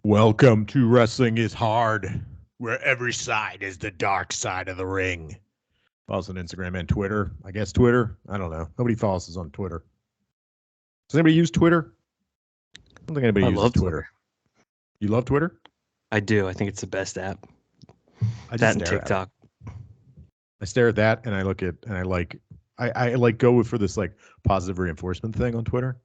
Welcome to Wrestling is Hard, where every side is the dark side of the ring. Follow us on Instagram and Twitter. I guess Twitter. I don't know. Nobody follows us on Twitter. Does anybody use Twitter? I don't think anybody uses Twitter. You love Twitter? I do. I think it's the best app. That and TikTok. I stare at that and I look at and I go for this like positive reinforcement thing on Twitter.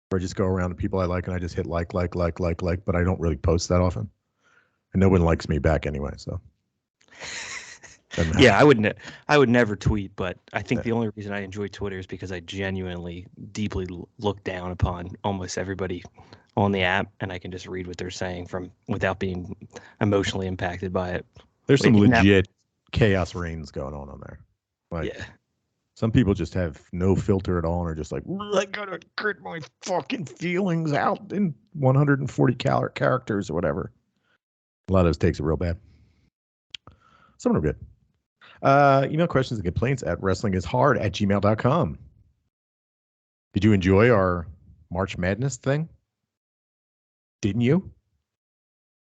Where I just go around to people I like and I just hit like, but I don't really post that often. And no one likes me back anyway, so. Yeah, I would never tweet, but I think the only reason I enjoy Twitter is because I genuinely, deeply look down upon almost everybody on the app, and I can just read what they're saying without being emotionally impacted by it. There's some legit chaos reigns going on there. Like, yeah. Some people just have no filter at all and are just like, I gotta get my fucking feelings out in 140 characters or whatever. A lot of those takes it real bad. Some are good. Email questions and complaints at wrestlingishard@gmail.com. Did you enjoy our March Madness thing? Didn't you?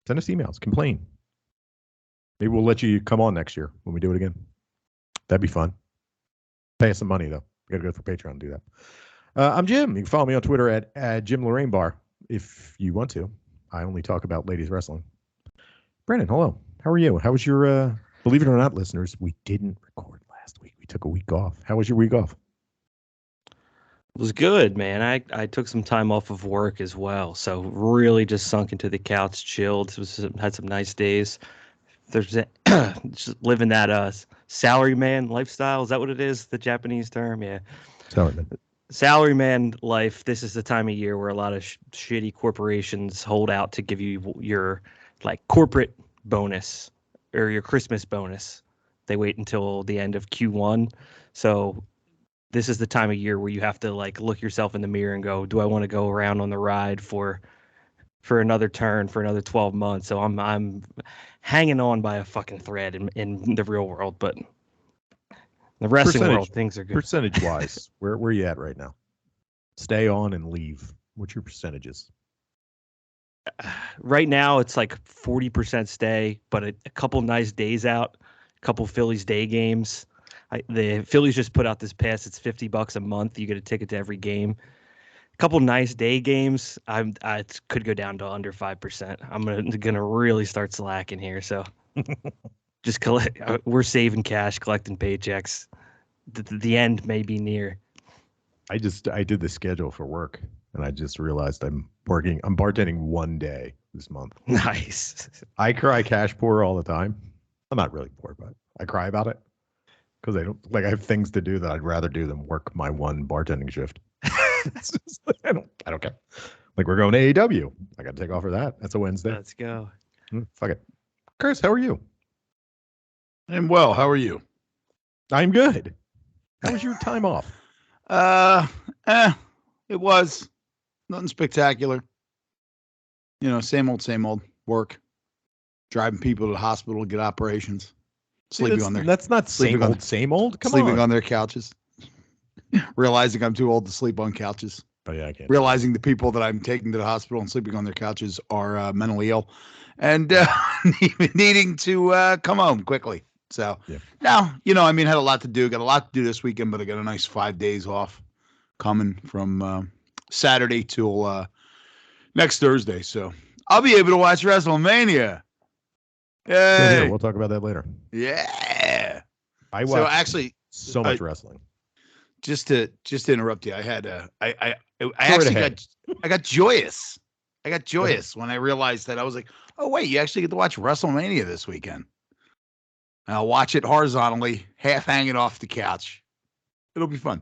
Send us emails. Complain. Maybe we'll let you come on next year when we do it again. That'd be fun. Pay us some money, though. You got to go for Patreon to do that. I'm Jim. You can follow me on Twitter at Jim Lorraine Bar if you want to. I only talk about ladies wrestling. Brandon, hello. How are you? How was your, believe it or not, listeners, we didn't record last week. We took a week off. How was your week off? It was good, man. I took some time off of work as well. So really just sunk into the couch, chilled. Had some nice days. There's just living that salaryman lifestyle. Is that what it is? The Japanese term? Yeah. Salaryman life. This is the time of year where a lot of shitty corporations hold out to give you your like corporate bonus or your Christmas bonus. They wait until the end of Q1. So this is the time of year where you have to like look yourself in the mirror and go, do I want to go around on the ride for another turn for another 12 months? So I'm hanging on by a fucking thread in the real world, but the wrestling world, things are good. Percentage wise, where are you at right now? Stay on and leave. What's your percentages? Right now, it's like 40% stay, but a couple nice days out, a couple Phillies day games. The Phillies just put out this pass. It's $50 a month. You get a ticket to every game. A couple nice day games. I could go down to under 5%. I'm gonna really start slacking here. So just collect. We're saving cash, collecting paychecks. The end may be near. I did the schedule for work, and I just realized I'm bartending one day this month. Nice. I cry cash poor all the time. I'm not really poor, but I cry about it because I have things to do that I'd rather do than work my one bartending shift. I don't care. Like we're going to AEW. I got to take off for that. That's a Wednesday. Let's go. Fuck it. Chris, how are you? I'm well. How are you? I'm good. How was your time off? It was nothing spectacular. You know, same old work, driving people to the hospital to get operations, sleeping on their. That's not same old. Come sleeping on their couches. Realizing I'm too old to sleep on couches. Oh yeah, I can't. Realizing the people that I'm taking to the hospital and sleeping on their couches are mentally ill, and needing to come home quickly. So now, had a lot to do. Got a lot to do this weekend, but I got a nice 5 days off coming from Saturday till next Thursday. So I'll be able to watch WrestleMania. Yeah, we'll talk about that later. Yeah. I watched so much wrestling. Just to interrupt you, I had I got joyous. I got joyous when I realized that. I was like, oh wait, you actually get to watch WrestleMania this weekend. And I'll watch it horizontally, half hanging off the couch. It'll be fun.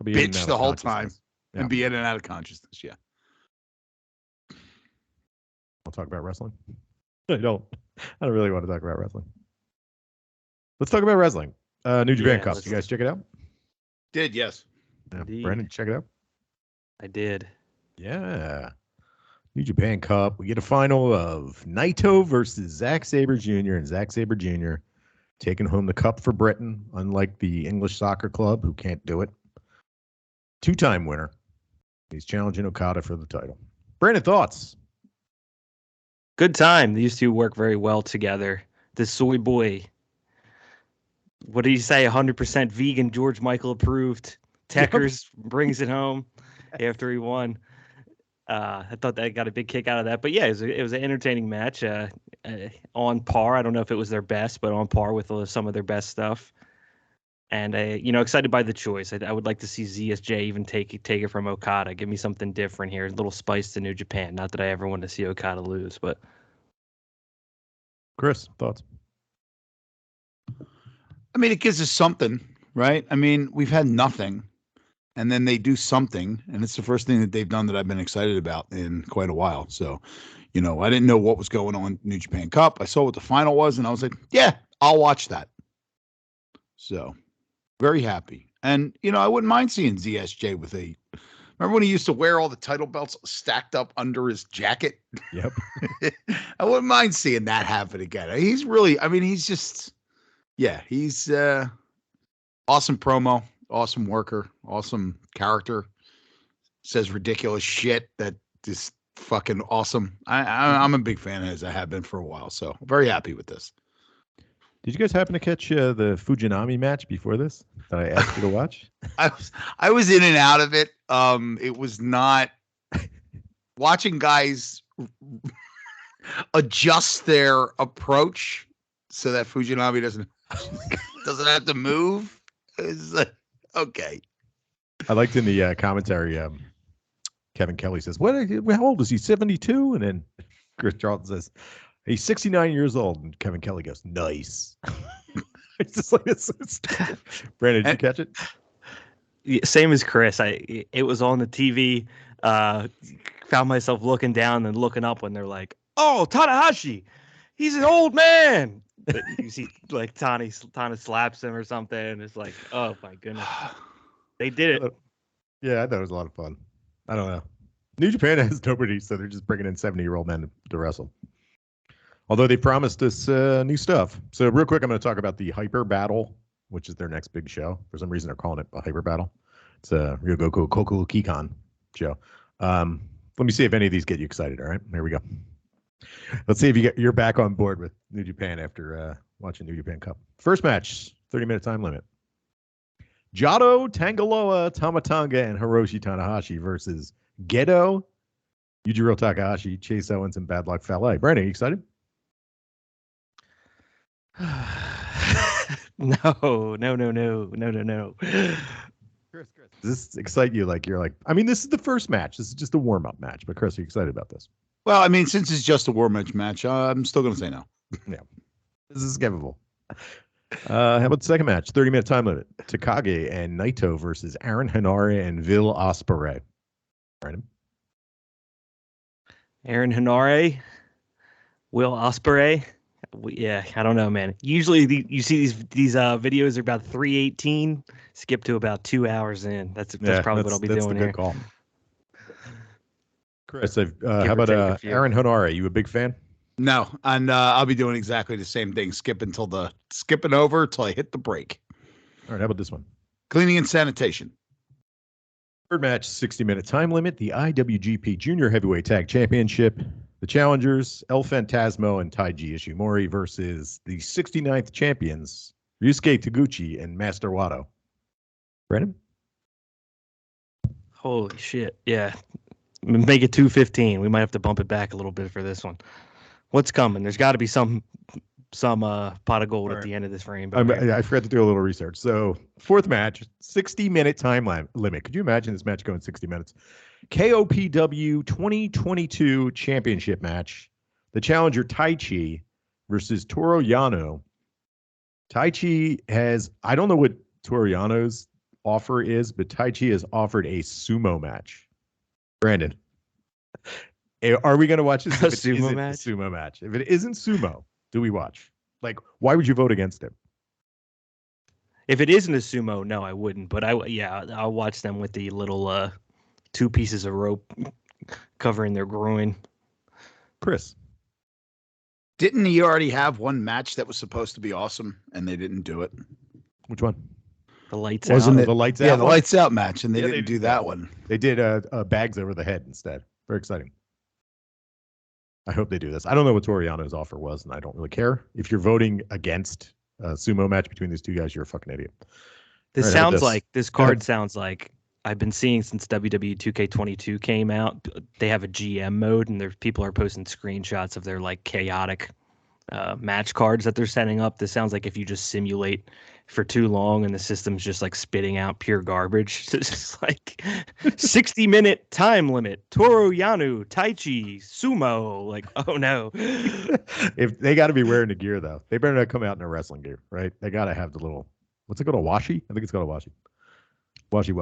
Bitch the whole time and be in and out of consciousness. Yeah. I'll talk about wrestling. I don't really want to talk about wrestling. Let's talk about wrestling. New Japan Cup. You guys check it out? Did, yes. Yeah. Brandon, check it out. I did. Yeah. New Japan Cup. We get a final of Naito versus Zack Sabre Jr. and Zack Sabre Jr. taking home the cup for Britain, unlike the English Soccer Club, who can't do it. Two-time winner. He's challenging Okada for the title. Brandon, thoughts? Good time. These two work very well together. The soy boy. What did he say? 100% vegan, George Michael approved. Techers brings it home after he won. I thought I got a big kick out of that. But yeah, it was an entertaining match. On par. I don't know if it was their best, but on par with some of their best stuff. And excited by the choice. I would like to see ZSJ even take it from Okada. Give me something different here, a little spice to New Japan. Not that I ever want to see Okada lose, but Chris, thoughts? I mean, it gives us something, right? I mean, we've had nothing, and then they do something, and it's the first thing that they've done that I've been excited about in quite a while. So, I didn't know what was going on in New Japan Cup. I saw what the final was, and I was like, yeah, I'll watch that. So, very happy. And, I wouldn't mind seeing ZSJ with remember when he used to wear all the title belts stacked up under his jacket? Yep. I wouldn't mind seeing that happen again. He's really, he's just, he's awesome promo, awesome worker, awesome character. Says ridiculous shit that is fucking awesome. I'm a big fan, as I have been for a while. So very happy with this. Did you guys happen to catch the Fujinami match before this that I asked you to watch? I was in and out of it. It was not watching guys adjust their approach so that Fujinami doesn't have to move. It's like, okay. I liked in the commentary, Kevin Kelly says, how old is he, 72? And then Chris Charlton says, he's 69 years old. And Kevin Kelly goes, nice. It's just like this. Brandon, did you catch it? Yeah, same as Chris. It was on the TV. Found myself looking down and looking up when they're like, oh, Tanahashi, he's an old man. But you see, like, Tana slaps him or something. It's like, oh, my goodness. They did it. Yeah, I thought it was a lot of fun. I don't know. New Japan has nobody, so they're just bringing in 70-year-old men to wrestle. Although they promised us new stuff. So real quick, I'm going to talk about the Hyper Battle, which is their next big show. For some reason, they're calling it a Hyper Battle. It's a Ryogoku Koku Kikan show. Let me see if any of these get you excited. All right, here we go. Let's see if you're back on board with New Japan after watching New Japan Cup. First match, 30-minute time limit. Jado, Tangaloa, Tamatanga, and Hiroshi Tanahashi versus Gedo, Yujiro Takahashi, Chase Owens, and Bad Luck Fale. Brandon, are you excited? No. Chris, does this excite you? This is the first match. This is just a warm-up match. But Chris, are you excited about this? Well, since it's just a warm-up match, I'm still going to say no. Yeah. This is skippable. How about the second match? 30-minute time limit. Takagi and Naito versus Aaron Henare and Will Ospreay. Brandon? Aaron Henare, Will Ospreay. Yeah, I don't know, man. Usually you see these videos are about 3:18, skip to about 2 hours in. That's probably what I'll be doing here. Good call. Chris, how about Aaron Henare? You a big fan? No, and I'll be doing exactly the same thing. Skipping over till I hit the break. All right, how about this one? Cleaning and sanitation. Third match, 60-minute time limit. The IWGP Junior Heavyweight Tag Championship. The challengers, El Phantasmo and Taiji Ishimori versus the 69th champions, Ryusuke Taguchi and Master Wato. Brandon? Holy shit. Yeah. Make it 2:15. We might have to bump it back a little bit for this one. What's coming? There's got to be some pot of gold at the end of this rainbow. I forgot to do a little research. So, fourth match, 60-minute time limit. Could you imagine this match going 60 minutes? KOPW 2022 championship match. The challenger Taichi versus Toru Yano. Taichi has, I don't know what Toru Yano's offer is, but Taichi has offered a sumo match. Brandon, are we going to watch this? A sumo match? A sumo match. If it isn't sumo, do we watch? Like, why would you vote against it? If it isn't a sumo, no, I wouldn't. But I'll watch them with the little 2 pieces of rope covering their groin. Chris, didn't he already have one match that was supposed to be awesome and they didn't do it? Which one? The lights Wasn't out. it the lights out? Yeah, the lights out match, and they didn't do that one. They did bags over the head instead. Very exciting. I hope they do this. I don't know what Toru Yano's offer was, and I don't really care. If you're voting against a sumo match between these two guys, you're a fucking idiot. This sounds like this card sounds like I've been seeing since WWE 2K22 came out. They have a GM mode, and there's people are posting screenshots of their like chaotic match cards that they're setting up. This sounds like if you just simulate for too long and the system's just like spitting out pure garbage. It's just like 60-minute time limit. Toru Yano, Taichi, Sumo. Like, oh no. If they got to be wearing the gear though, they better not come out in their wrestling gear, right? They got to have the little. What's it called? A washi? I think it's called a washi. Washi.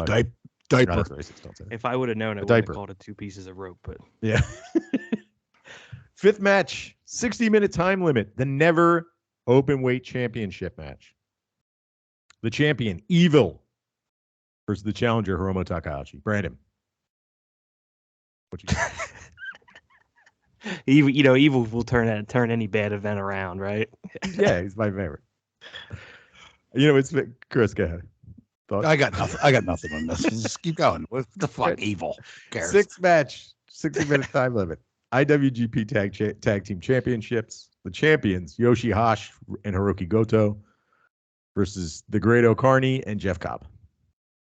Diaper. No, that's racist. Don't say that. If I would have known, I would have called it 2 pieces of rope. But yeah. Fifth match, 60-minute time limit. The never open weight championship match. The champion, Evil, versus the challenger, Hiromu Takahashi. Brandon. What you got? Evil will turn any bad event around, right? Yeah, he's my favorite. It's Chris. Go ahead. Thoughts? I got nothing on this. Just keep going. What the fuck? Evil. Who cares? Sixth match, 60-minute time limit. IWGP Tag Team Championships. The champions, Yoshihashi and Hiroki Goto, versus the Great O'Carney and Jeff Cobb.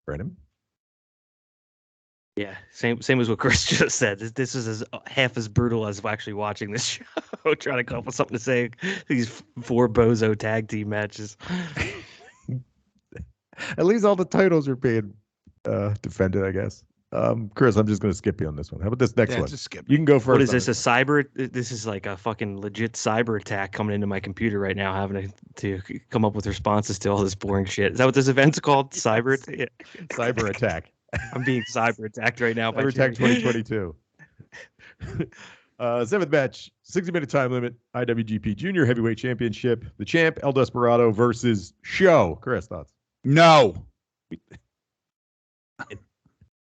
Brandon? Yeah, same as what Chris just said. This is half as brutal as actually watching this show. Trying to come up with something to say. These 4 bozo tag team matches. At least all the titles are being defended, I guess. Chris, I'm just going to skip you on this one. How about this next one? Just skip. You can go first. What is this? A cyber? This is like a fucking legit cyber attack coming into my computer right now, having to come up with responses to all this boring shit. Is that what this event's called? Cyber? Cyber attack. I'm being cyber attacked right now. Cyber attack 2022. Seventh match, 60-minute time limit. IWGP Junior Heavyweight Championship. The champ, El Desperado, versus Show. Chris, thoughts? No.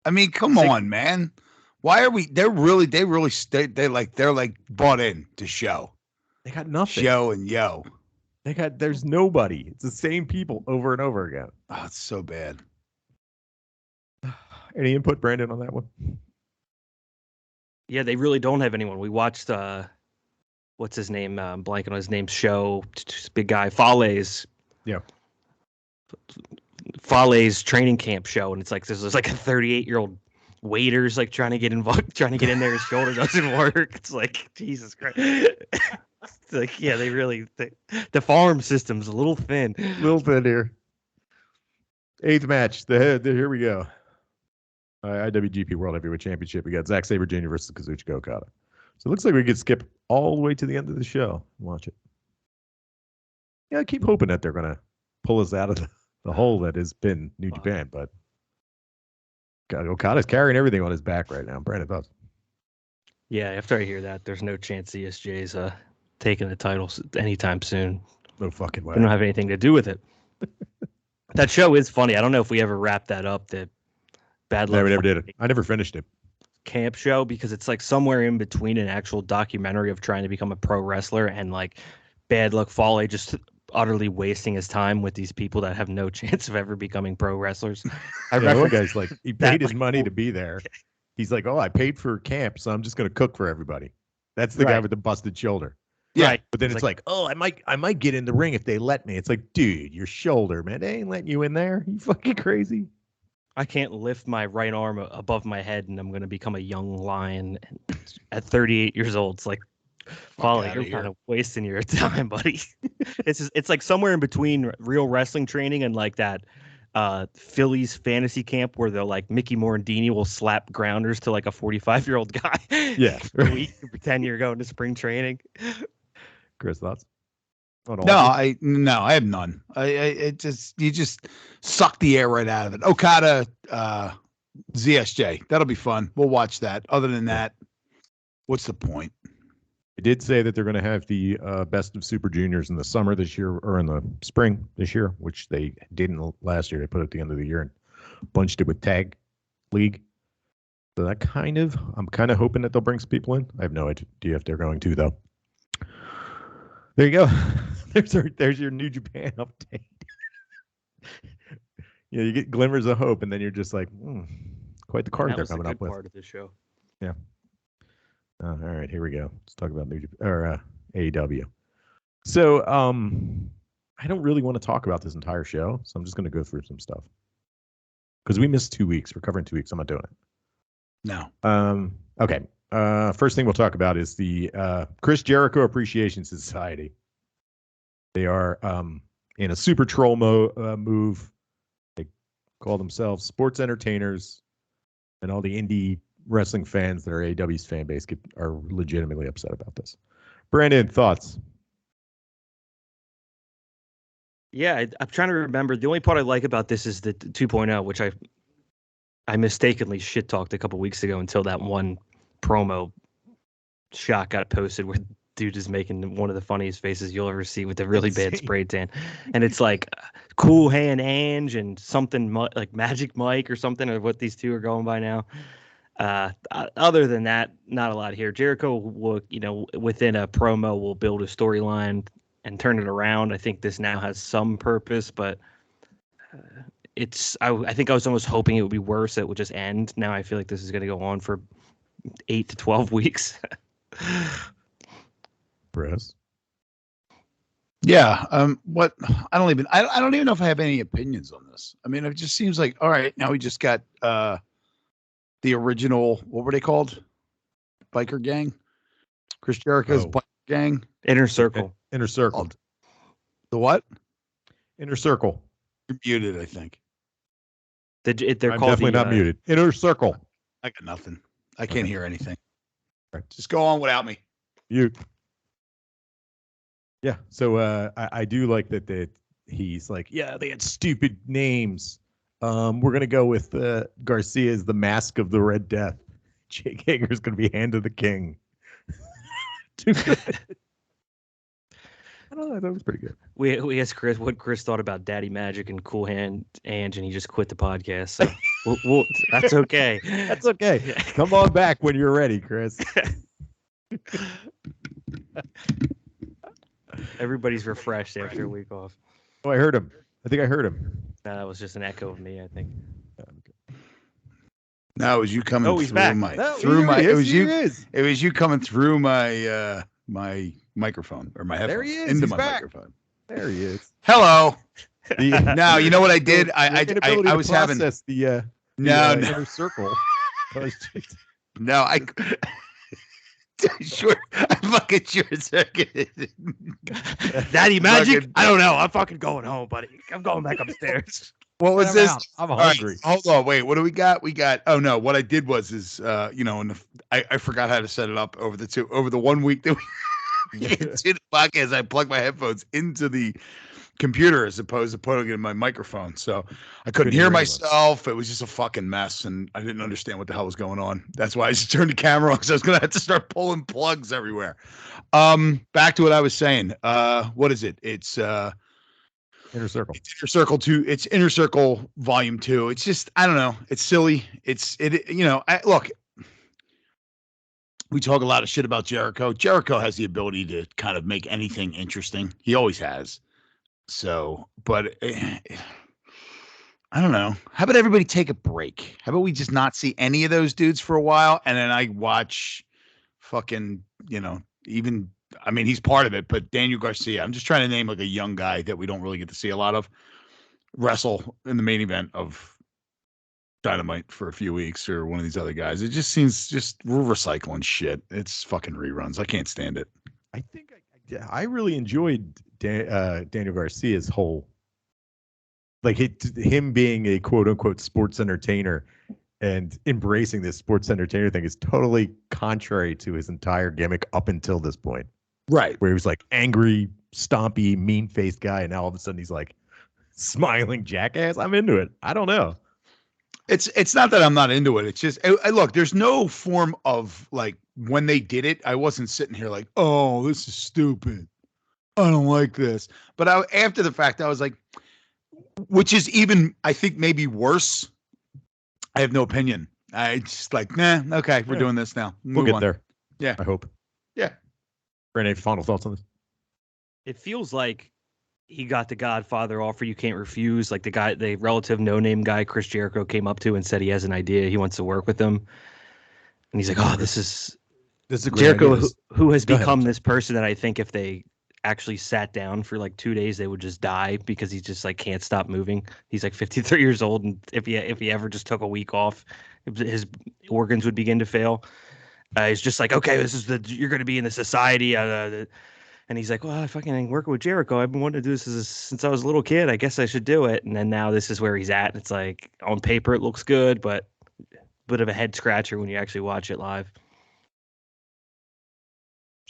I mean, come on, man. Why are we? They're like bought in to Show. They got nothing. Show and Yo. There's nobody. It's the same people over and over again. Oh, it's so bad. Any input, Brandon, on that one? Yeah, they really don't have anyone. We watched what's his name? Blanking on his name. Show, big guy, Fale's. Yeah. Fale's training camp show, and it's like there's like a 38-year-old waiter's like trying to get involved, trying to get in there. His shoulder doesn't work. It's like Jesus Christ. It's like the farm system's a little thin. Here. Eighth match. Here we go. IWGP World Heavyweight Championship. We got Zack Sabre Jr. versus Kazuchika Okada. So it looks like we could skip all the way to the end of the show. Watch it. Yeah, I keep hoping that they're gonna pull us out of the hole that has been New Japan, but God, Okada's carrying everything on his back right now. Brandon, thoughts? Yeah, after I hear that, there's no chance CSJ's taking the titles anytime soon. No fucking way. They don't have anything to do with it. That show is funny. I don't know if we ever wrapped that up. That Bad Luck. No, we never did it. I never finished it. Camp show, because it's like somewhere in between an actual documentary of trying to become a pro wrestler and like Bad Luck Fale just utterly wasting his time with these people that have no chance of ever becoming pro wrestlers. One guy's like, he paid his money to be there. He's like, oh, I paid for camp, so I'm just going to cook for everybody. That's the guy with the busted shoulder. Yeah. Right. But then it's like, oh, I might get in the ring if they let me. It's like, dude, your shoulder, man. They ain't letting you in there. You fucking crazy. I can't lift my right arm above my head, and I'm going to become a young lion at 38 years old. It's like, Fale, you're kind of wasting your time, buddy. It's like somewhere in between real wrestling training and like that Phillies fantasy camp where they're like Mickey Morandini will slap grounders to like a 45-year-old guy. Yeah. A week to pretend you're going to spring training. Chris, thoughts? I have none. You just suck the air right out of it. Okada, ZSJ. That'll be fun. We'll watch that. Other than that, what's the point? They did say that they're going to have the Best of Super Juniors in the summer this year, or in the spring this year, which they didn't last year. They put it at the end of the year and bunched it with Tag League. So I'm kind of hoping that they'll bring some people in. I have no idea if they're going to, though. There you go. There's your New Japan update. You get glimmers of hope, and then you're just like, quite the card they're coming up with. Part of the show. Yeah. All right, here we go. Let's talk about AEW. So, I don't really want to talk about this entire show, so I'm just going to go through some stuff because we missed 2 weeks. We're covering 2 weeks. I'm not doing it. No. Okay. First thing we'll talk about is the Chris Jericho Appreciation Society. They are in a super troll move. They call themselves sports entertainers, and all the indie wrestling fans that are AEW's fan base are legitimately upset about this. Brandon, thoughts? Yeah, I'm trying to remember. The only part I like about this is the 2.0, which I mistakenly shit talked a couple weeks ago until that one promo shot got posted where dude is making one of the funniest faces you'll ever see with a really bad spray tan, and it's like Cool Hand Ange and something like Magic Mike or something, or what these two are going by now. Other than that, not a lot here. Jericho will, within a promo, will build a storyline and turn it around. I think this now has some purpose, but I think I was almost hoping it would be worse. It would just end. Now I feel like this is going to go on for 8 to 12 weeks. Chris? Yeah. What I don't even know if I have any opinions on this. I mean, it just seems like, all right, now we just got the original, what were they called? Biker gang? Chris Jericho's biker gang? Inner Circle. Inner Circle. The what? Inner Circle. You're muted, I think. They're I'm called definitely not muted. Inner Circle. I got nothing. I can't hear anything. Right. Just go on without me. Mute. Yeah. So I do like that he's like, yeah, they had stupid names. We're gonna go with Garcia as the Mask of the Red Death. Jake Hager's gonna be Hand of the King. Too good. I don't know. That was pretty good. We asked Chris what Chris thought about Daddy Magic and Cool Hand Ange, and he just quit the podcast. So that's okay. That's okay. Come on back when you're ready, Chris. Everybody's refreshed after a week off. Oh, I heard him. I think I heard him. No, that was just an echo of me, I think. No, it was you coming he's through back. It was you coming through my my microphone or my headphones. There he is. Into He's my back. microphone. There he is. Hello. Now you know what I did? I was having the Inner Circle. No, I sure. I'm fucking short circuited. Daddy Magic? I don't know. I'm fucking going home, buddy. I'm going back upstairs. What was this? I'm hungry. Right, hold on, wait. What do we got? Oh no, what I did was I forgot how to set it up over the 1 week that we did the podcast. I plugged my headphones into the computer as opposed to putting it in my microphone, so I couldn't hear myself. It was just a fucking mess, and I didn't understand what the hell was going on. That's why I just turned the camera on, because I was gonna have to start pulling plugs everywhere. Back to what I was saying. What is it? It's Inner Circle. It's Inner Circle 2. It's Inner Circle Volume 2. It's just, I don't know. It's silly. Look, we talk a lot of shit about Jericho. Jericho has the ability to kind of make anything interesting. He always has. So, but I don't know. How about everybody take a break? How about we just not see any of those dudes for a while, and then I watch fucking, even, I mean, he's part of it, but Daniel Garcia. I'm just trying to name like a young guy that we don't really get to see a lot of wrestle in the main event of Dynamite for a few weeks, or one of these other guys. It just seems we're recycling shit. It's fucking reruns. I can't stand it. I think I really enjoyed Daniel Garcia's whole, like him being a quote unquote sports entertainer and embracing this sports entertainer thing is totally contrary to his entire gimmick up until this point. Right. Where he was like angry, stompy, mean-faced guy, and now all of a sudden he's like smiling jackass. I'm into it. I don't know. It's not that I'm not into it. It's just, look, there's no form of, like, when they did it, I wasn't sitting here like, oh, this is stupid. I don't like this. But after the fact, I was like, which is even, I think, maybe worse. I have no opinion. I just like, nah, okay, we're doing this now. We'll get there. Yeah. I hope. Yeah. Brandon, any final thoughts on this? It feels like he got the Godfather offer you can't refuse. Like the relative no-name guy Chris Jericho came up to and said he has an idea. He wants to work with him. And he's like, oh, this is This is a great Jericho, idea. who has Go ahead, become I'm sorry. this person that I think if they actually sat down for like 2 days, they would just die because he just like can't stop moving. He's like 53 years old, and if he ever just took a week off, his organs would begin to fail. He's just like, okay, you're going to be in the society, and he's like, well, if I can work with Jericho, I've been wanting to do this since I was a little kid. I guess I should do it. And then now this is where he's at. And it's like on paper it looks good, but a bit of a head scratcher when you actually watch it live.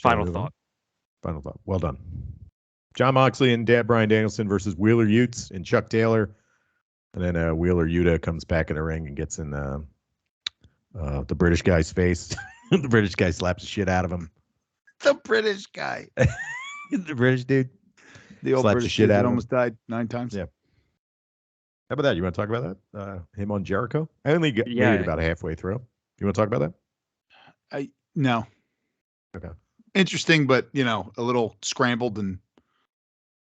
Final thought. Well done. Jon Moxley and Bryan Danielson versus Wheeler Yuta and Chuck Taylor. And then Wheeler Yuta comes back in the ring and gets in the British guy's face. The British guy slaps the shit out of him. The British guy. The British dude. The old slaps British the shit dude out that of him. almost died 9 times. Yeah. How about that? You want to talk about that? Him on Jericho? I only made it about halfway through. You want to talk about that? No. Okay. Interesting, but a little scrambled and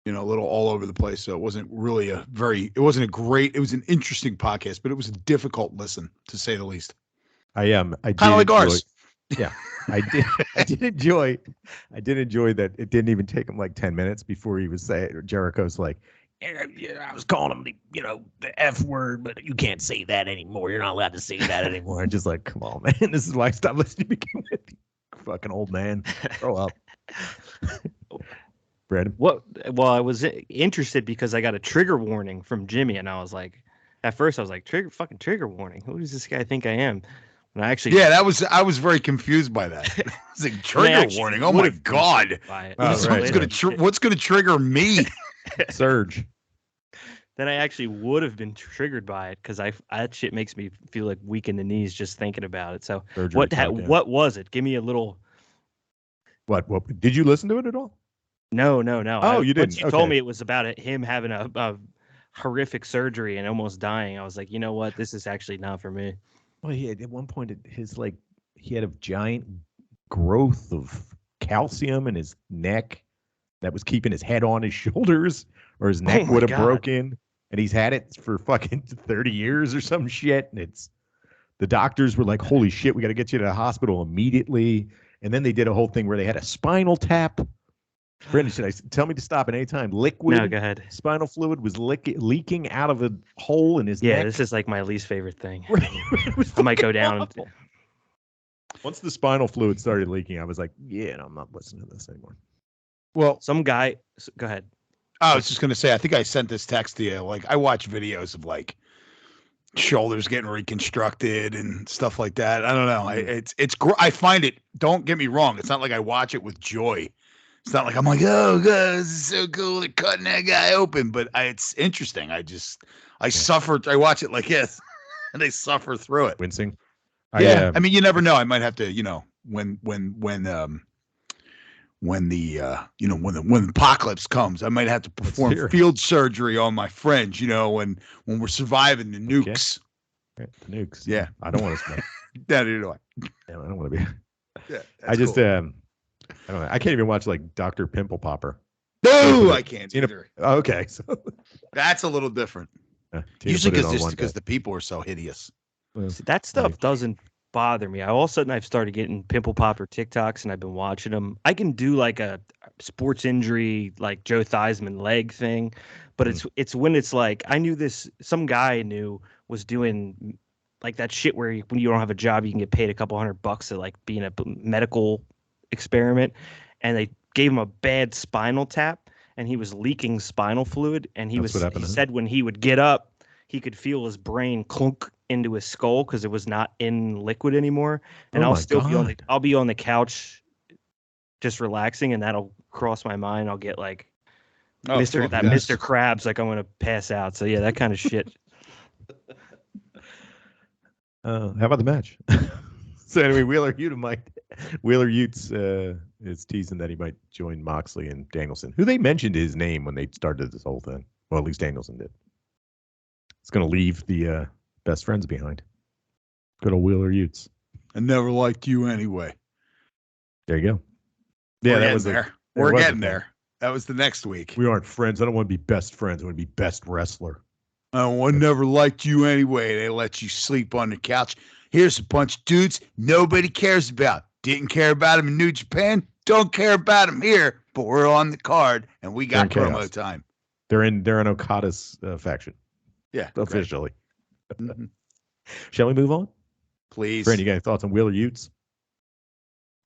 a little all over the place. So it wasn't really it wasn't it was an interesting podcast, but it was a difficult listen to say the least. I kind of like ours. Yeah, I did enjoy that. It didn't even take him like 10 minutes before he was saying, Jericho's like, I was calling him the F word, but you can't say that anymore. You're not allowed to say that anymore. I'm just like, come on, man. This is why I stopped listening to begin with. Fucking old man. Grow up. Brandon? Well, I was interested because I got a trigger warning from Jimmy, and I was like, at first I was like, trigger warning. Who does this guy think I am? And I actually, I was very confused by that. It's like trigger warning. Oh my God! What's gonna trigger me? Surge. Then I actually would have been triggered by it because that shit makes me feel like weak in the knees just thinking about it. So what was it? Give me a little. What did you listen to it at all? No. Oh, you didn't. Once you told me it was about him having a horrific surgery and almost dying, I was like, you know what? This is actually not for me. Well, at one point, he had a giant growth of calcium in his neck that was keeping his head on his shoulders, or his neck would have broken. And he's had it for fucking 30 years or some shit. And the doctors were like, holy shit, we got to get you to the hospital immediately. And then they did a whole thing where they had a spinal tap. Brendan, should I tell me to stop at any time? Liquid no, go ahead. Spinal fluid was leaking out of a hole in his neck. Yeah, this is like my least favorite thing. I might go down. Once the spinal fluid started leaking, I was like, yeah, no, I'm not listening to this anymore. Well, some guy, go ahead. I was just going to say, I think I sent this text to you. Like, I watch videos of like shoulders getting reconstructed and stuff like that. I don't know. I find it, don't get me wrong. It's not like I watch it with joy. It's not like I'm like, oh, God, this is so cool. They're cutting that guy open. But it's interesting. I suffer. I watch it like this and I suffer through it. Wincing. Yeah. I mean, you never know. I might have to, when the apocalypse comes, I might have to perform field surgery on my friends, when we're surviving the nukes. Okay. The nukes. Yeah. I don't want to smoke. Neither do I. Yeah, I don't want to be. Yeah. I just, I don't know. I can't even watch like Dr. Pimple Popper. No, I can't either. Okay. So that's a little different. Usually because the people are so hideous. See, that stuff doesn't bother me. All of a sudden I've started getting Pimple Popper TikToks and I've been watching them. I can do like a sports injury, like Joe Theismann leg thing, but it's when it's like, I knew some guy I knew was doing like that shit where when you don't have a job, you can get paid a couple $100 to like be in a medical experiment, and they gave him a bad spinal tap and he was leaking spinal fluid, and he said when he would get up he could feel his brain clunk into his skull because it was not in liquid anymore, and I'll be on the couch just relaxing, and that'll cross my mind. I'll get like Mr. Krabs, like I'm gonna pass out. So yeah, that kind of shit. How about the match? So anyway, Wheeler Yuta is teasing that he might join Moxley and Danielson, who they mentioned his name when they started this whole thing. Well, at least Danielson did. It's going to leave the best friends behind. Good old Wheeler Yuta. I never liked you anyway. There you go. Yeah, that was there. We're getting there. That was the next week. We aren't friends. I don't want to be best friends. I want to be best wrestler. I never liked you anyway. They let you sleep on the couch. Here's a bunch of dudes nobody cares about. Didn't care about him in New Japan. Don't care about him here. But we're on the card, and we got promo time. They're in Okada's faction. Yeah, officially. Mm-hmm. Shall we move on? Please. Brandon, you got any thoughts on Wheeler Utes?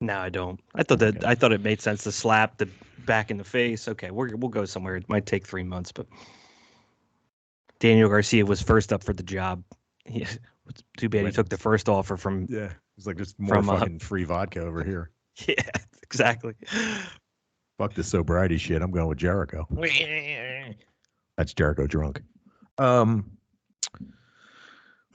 No, I don't. I thought it made sense to slap the back in the face. Okay, we'll go somewhere. It might take 3 months, but Daniel Garcia was first up for the job. Too bad he took the first offer from. Yeah, it's like just more fucking free vodka over here. Yeah, exactly. Fuck this sobriety shit. I'm going with Jericho. That's Jericho drunk.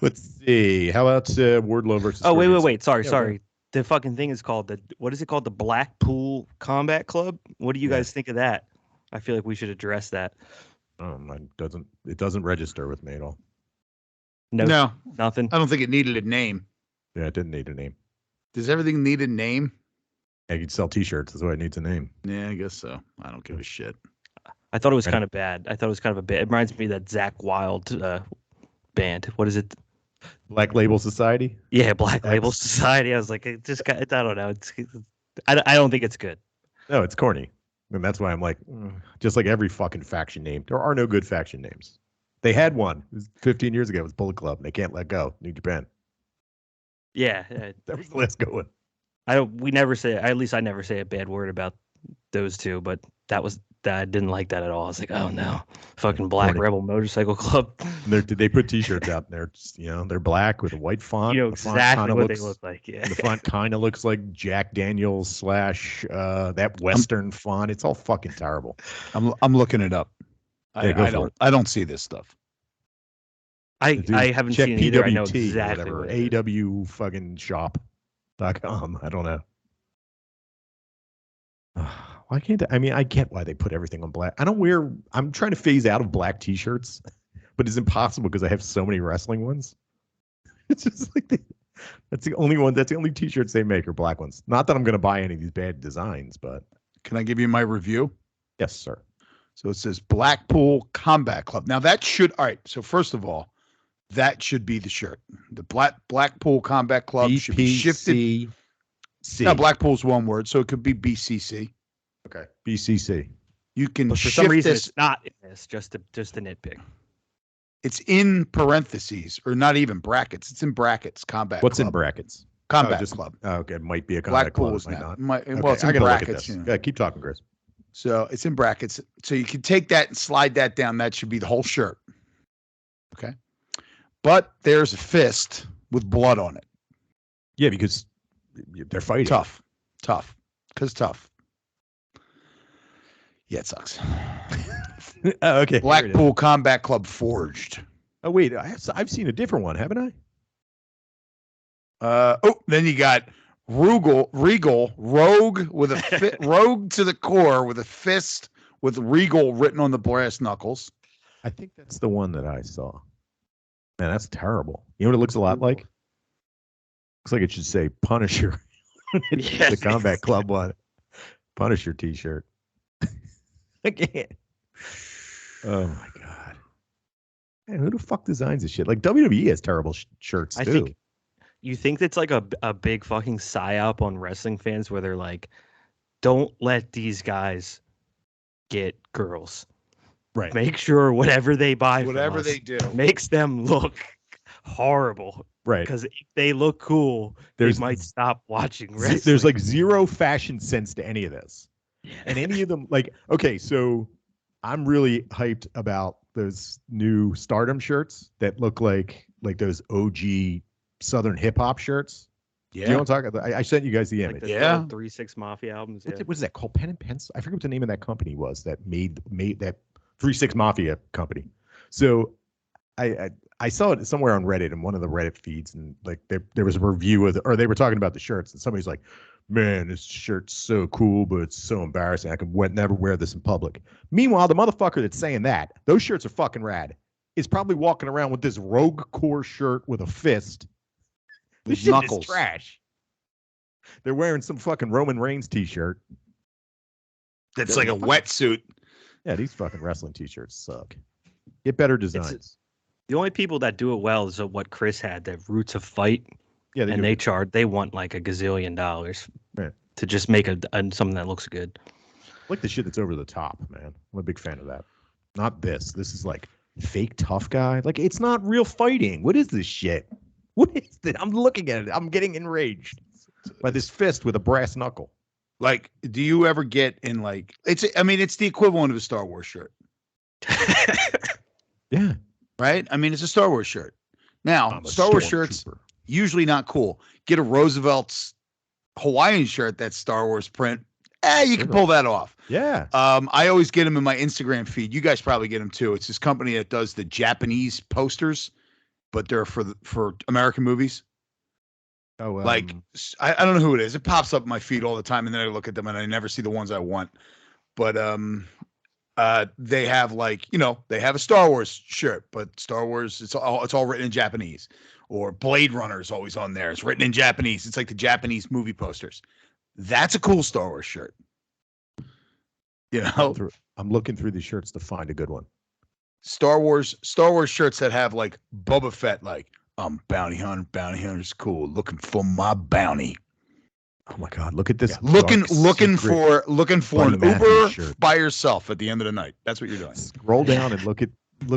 Let's see. How about Wardlow versus? Oh, wait. Sorry. The fucking thing is called what is it called? The Blackpool Combat Club. What do you guys think of that? I feel like we should address that. It doesn't register with me at all. No, nothing. I don't think it needed a name. Yeah, it didn't need a name. Does everything need a name? Yeah, you can sell T-shirts. That's why it needs a name. Yeah, I guess so. I don't give a shit. I thought it was kind of bad. I thought it was kind of a bit. It reminds me of that Zakk Wylde band. What is it? Black Label Society? Yeah, Black Label Society. I was like, I don't know. I don't think it's good. No, it's corny. And that's why I'm like, just like every fucking faction name, there are no good faction names. They had one 15 years ago. It was Bullet Club. And they can't let go. New Japan. Yeah. That was the last good one. We never say, at least I never say a bad word about those two, but I didn't like that at all. I was like, oh no, fucking Black Rebel Motorcycle Club. They put T-shirts out and they're black with a white font. You know exactly what they look like. Yeah, the font kind of looks like Jack Daniels / that Western font. It's all fucking terrible. I'm looking it up. I don't see this stuff. I haven't seen it either. I know exactly what AEW fucking shop.com. I don't know. Why can't I mean, I get why they put everything on black. I'm trying to phase out of black T-shirts, but it's impossible because I have so many wrestling ones. It's just like that's the only T-shirts they make are black ones. Not that I'm going to buy any of these bad designs, but. Can I give you my review? Yes, sir. So it says Blackpool Combat Club. Now all right. So first of all, that should be the shirt. The Blackpool Combat Club should be shifted. No, Blackpool's one word, so it could be BCC. Okay, BCC. You can but for some reason it's not in this. Just a nitpick. It's in parentheses, or not even brackets. It's in brackets. Combat. What's Club. In brackets? Combat Club. Oh, okay, it might be a Combat Club. Blackpool is not. Well, it's in brackets. Yeah, keep talking, Chris. So it's in brackets. So you can take that and slide that down. That should be the whole shirt. Okay. But there's a fist with blood on it. Yeah, because they're fighting. Tough. Because tough. Yeah, it sucks. Oh, okay. Blackpool Combat Club Forged. Oh, wait. I've seen a different one, haven't I? Then you got Regal, Rogue with a Rogue to the core with a fist with Regal written on the brass knuckles. I think that's the one that I saw. Man, that's terrible. You know what it looks a lot like? Looks like it should say Punisher. Yes. The Combat Club one. Punisher T-shirt. I can't. Oh my god. Man, who the fuck designs this shit? Like WWE has terrible shirts too. You think it's like a big fucking psyop on wrestling fans where they're like, don't let these guys get girls. Right. Make sure whatever they buy, whatever they do, makes them look horrible. Right. Because if they look cool, they might stop watching wrestling. There's like zero fashion sense to any of this. Yeah. And any of them, like, okay, so I'm really hyped about those new Stardom shirts that look like those OG Southern hip hop shirts. Yeah. Do you know what I'm talking about? I sent you guys the image. Like the 3-6 Mafia albums. What is that called? Pen and Pencil? I forget what the name of that company was that made that 3-6 Mafia company. So I saw it somewhere on Reddit in one of the Reddit feeds, and like there was a review of or they were talking about the shirts, and somebody's like, man, this shirt's so cool, but it's so embarrassing. I could never wear this in public. Meanwhile, the motherfucker that's saying that, those shirts are fucking rad, is probably walking around with this Rogue Core shirt with a fist. This shit is trash. They're wearing some fucking Roman Reigns T-shirt. That's like a wetsuit. Yeah, these fucking wrestling T-shirts suck. Get better designs. The only people that do it well is what Chris had, that Roots of Fight Yeah, and they want like $1 gazillion to just make something that looks good. Like the shit that's over the top, man. I'm a big fan of that. Not this. This is like fake tough guy. Like, it's not real fighting. What is this shit? What is this? I'm looking at it. I'm getting enraged by this fist with a brass knuckle. Like, do you ever get in like it's the equivalent of a Star Wars shirt. Yeah. Right? I mean, it's a Star Wars shirt. Now, Star Wars shirts usually not cool. Get a Roosevelt's Hawaiian shirt that's Star Wars print. You can pull that off. Yeah. I always get them in my Instagram feed. You guys probably get them too. It's this company that does the Japanese posters, but they're for American movies. Oh, like I don't know who it is. It pops up in my feed all the time, and then I look at them and I never see the ones I want. But they have they have a Star Wars shirt, but Star Wars it's all written in Japanese. Or Blade Runner is always on there. It's written in Japanese. It's like the Japanese movie posters. That's a cool Star Wars shirt. You know, I'm looking through these shirts to find a good one. Star Wars shirts that have like Boba Fett, like bounty hunter's cool, looking for my bounty. Oh my God, look at this! Yeah. Looking for an Uber shirt by yourself at the end of the night. That's what you're doing. Scroll down and look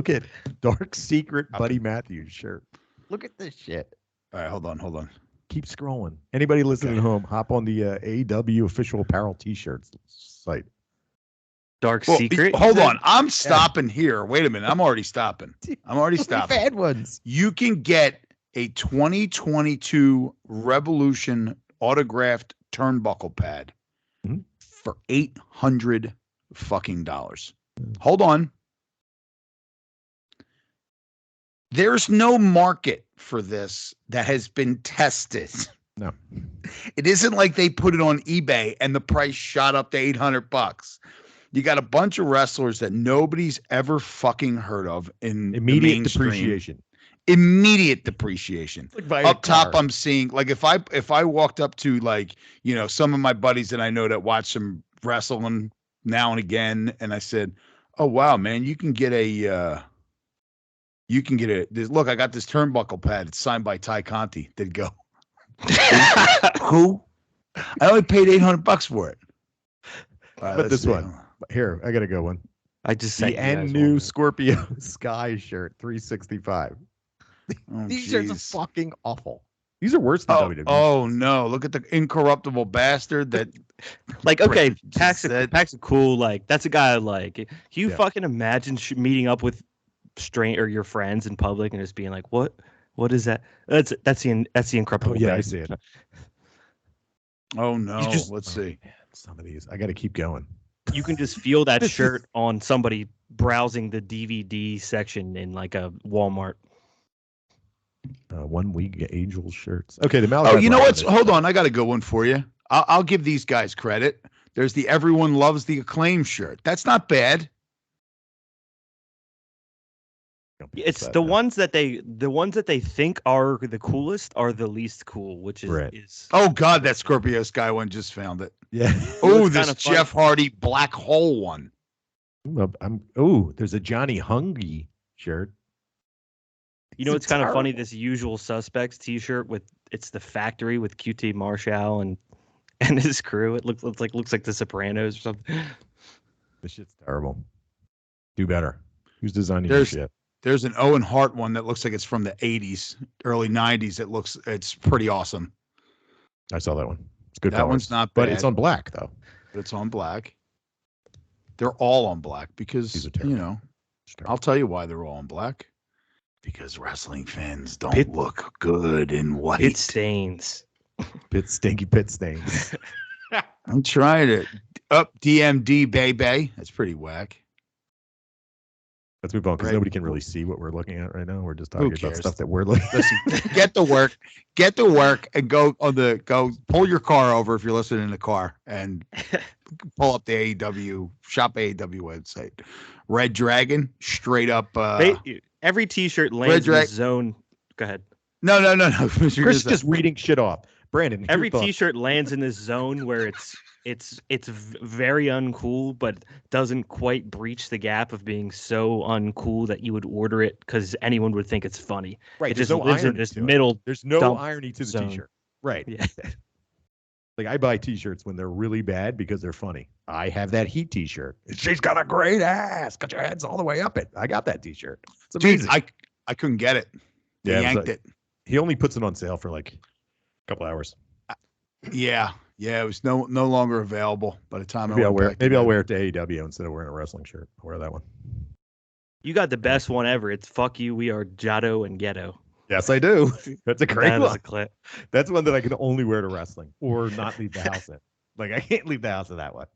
at Dark Secret Buddy Matthews shirt. Look at this shit. All right, hold on. Keep scrolling. Anybody listening at home, hop on the AEW official apparel T-shirts site. Secret. Hold on. I'm stopping here. Wait a minute. I'm already stopping. Bad ones. You can get a 2022 Revolution autographed turnbuckle pad for $800 fucking dollars. Hold on. There's no market for this that has been tested. No. It isn't like they put it on eBay and the price shot up to $800. You got a bunch of wrestlers that nobody's ever fucking heard of in immediate depreciation. Immediate depreciation. Like up top, I'm seeing like if I walked up to some of my buddies that I know that watch some wrestling now and again, and I said, "Oh wow, man, you can get a look. I got this turnbuckle pad. It's signed by Ty Conti." They'd go, "Who? I only paid $800 for it." But this one here, I got to go one. I just the new Scorpio Sky shirt, $365. These shirts are fucking awful. These are worse than WWE. Oh no! Look at the incorruptible bastard that. Okay, Pax's cool. Like that's a guy. Like, can you fucking imagine meeting up with your friends in public and just being like, "What is that?" That's the incorruptible. Oh yeah, I see it. Oh no! Let's see. Man, some of these, I got to keep going. You can just feel that shirt on somebody browsing the DVD section in like a Walmart. 1 week Angel shirts. Okay, the Malachi. Oh, you know what? Hold on, I got a good one for you. I'll give these guys credit. There's the Everyone Loves the Acclaim shirt. That's not bad. It's the ones that they think are the coolest are the least cool, which is Oh God, that Scorpio Sky one, just found it. Yeah. Oh, this Jeff Hardy Black Hole one. There's a Johnny Hungee shirt. You know, it's kind of funny. This Usual Suspects T-shirt it's the Factory with QT Marshall and his crew. It looks like the Sopranos or something. This shit's terrible. Do better. Who's designing this shit? There's an Owen Hart one that looks like it's from the 80s, early 90s. It's pretty awesome. I saw that one. It's good. That one's not bad. But it's on black though. But it's on black. They're all on black because I'll tell you why they're all on black. Because wrestling fans don't look good in white. Pit stains. Stinky pit stains. I'm trying it. Up DMD, baby. That's pretty whack. Let's move on because nobody can really see what we're looking at right now. We're just talking about stuff that we're looking. Listen, get to work, and go pull your car over if you're listening in the car and pull up the AEW shop AEW website. Red Dragon, straight up. Every T-shirt lands in the zone. Go ahead. No. Chris is just reading shit off. Brandon, every T-shirt lands in this zone where it's very uncool, but doesn't quite breach the gap of being so uncool that you would order it because anyone would think it's funny. Right. It There's just no lives in irony this to middle. it. There's no dump irony to the zone. T-shirt. Right. Yeah. Like I buy T-shirts when they're really bad because they're funny. I have that Heat T-shirt. She's got a great ass. Got your heads all the way up it. I got that T-shirt. It's amazing. Dude, I couldn't get it. They yanked it. He only puts it on sale for like a couple hours. Yeah. It was no longer available by the time I'll wear it to AEW instead of wearing a wrestling shirt. I'll wear that one. You got the best one ever. It's "Fuck you, we are Jado and Ghetto." Yes, I do. That's a great one. That is a clip. That's one that I can only wear to wrestling or not leave the house in. Like I can't leave the house in that one.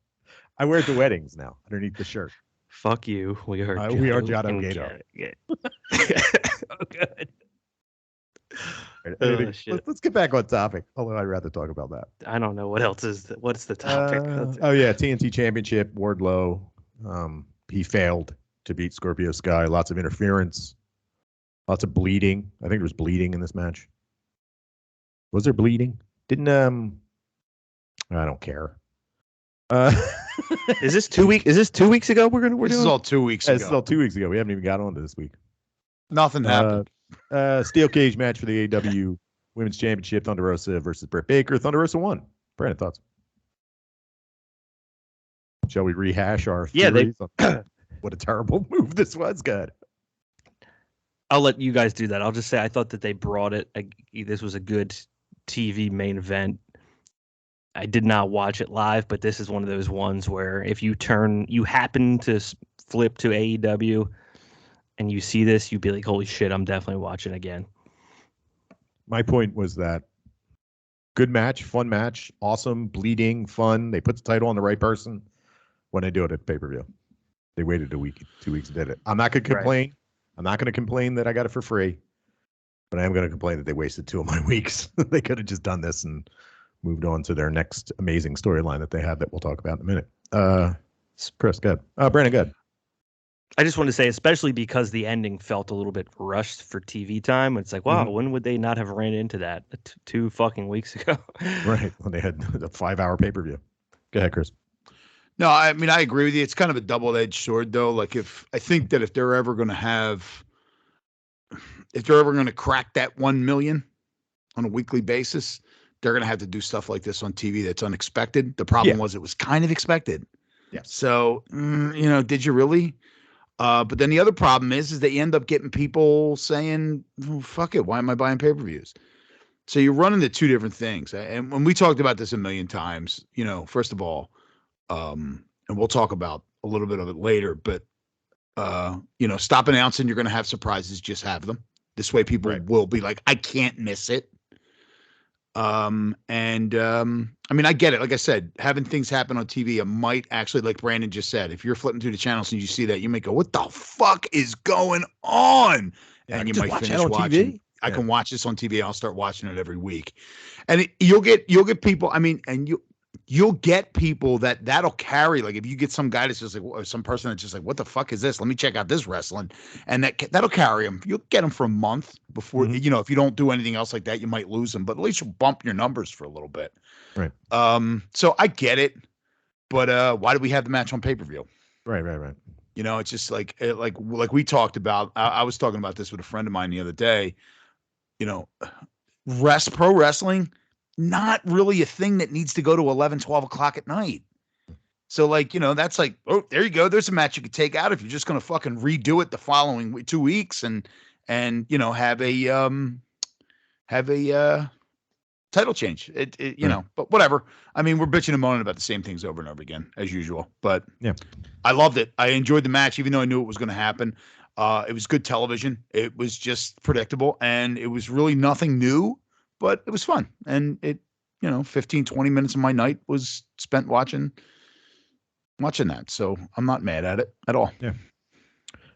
I wear it to weddings now underneath the shirt. Fuck you, we are Jado and Ghetto. Oh, good. Let's get back on topic. Although I'd rather talk about that. I don't know what else is. What's the topic? TNT Championship. Wardlow. He failed to beat Scorpio Sky. Lots of interference. Lots of bleeding. I think there was bleeding in this match. Was there bleeding? Didn't I don't care. Is this 2 weeks? Is this 2 weeks ago? This is all 2 weeks ago. This is all 2 weeks ago. We haven't even got on to this week. Nothing happened. Steel cage match for the AEW Women's Championship. Thunder Rosa versus Britt Baker. Thunder Rosa won. Brandon, thoughts? Shall we rehash our theories on what a terrible move this was? Good. I'll let you guys do that. I'll just say I thought that they brought it. This was a good TV main event. I did not watch it live, but this is one of those ones where if you happen to flip to AEW and you see this, you'd be like, holy shit, I'm definitely watching again. My point was that good match, fun match, awesome, bleeding, fun. They put the title on the right person when they do it at pay-per-view. They waited a week, 2 weeks and did it. I'm not going to complain. Right. I'm not going to complain that I got it for free, but I am going to complain that they wasted 2 of my weeks. They could have just done this and moved on to their next amazing storyline that they have that we'll talk about in a minute. Chris, good. Brandon, good. I just want to say, especially because the ending felt a little bit rushed for TV time. It's like, wow, when would they not have ran into that 2 fucking weeks ago? Right, when they had a 5-hour pay-per-view. Go ahead, Chris. No, I mean, I agree with you. It's kind of a double-edged sword, though. Like, if they're ever going to crack that 1 million on a weekly basis, they're going to have to do stuff like this on TV that's unexpected. The problem was it was kind of expected. Yeah. So, did you really? But then the other problem is that you end up getting people saying, oh, fuck it, why am I buying pay-per-views? So you're running the two different things. And when we talked about this a million times, first of all, and we'll talk about a little bit of it later, but, stop announcing you're going to have surprises, just have them. This way people will be like, I can't miss it. I mean, I get it. Like I said, having things happen on TV, it might actually, like Brandon just said, if you're flipping through the channels and you see that, you might go, what the fuck is going on? Yeah, and you might watch finish it on watching. TV. I can watch this on TV. I'll start watching it every week. And you'll get people. I mean, and you'll get people that'll carry. Like if you get some guy that's just like, or some person that's just like, what the fuck is this? Let me check out this wrestling. And that'll carry them. You'll get them for a month before, if you don't do anything else like that, you might lose them, but at least you'll bump your numbers for a little bit. Right. So I get it, but why do we have the match on pay-per-view? Right. It's just like we talked about. I was talking about this with a friend of mine the other day. Pro wrestling, not really a thing that needs to go to 11, 12 o'clock at night. So that's like, oh, there you go. There's a match you could take out if you're just going to fucking redo it the following 2 weeks and have a title change. But whatever. I mean, we're bitching and moaning about the same things over and over again as usual, but yeah, I loved it. I enjoyed the match, even though I knew it was going to happen. It was good television. It was just predictable, and it was really nothing new, but it was fun. And 15, 20 minutes of my night was spent watching that. So I'm not mad at it at all. Yeah.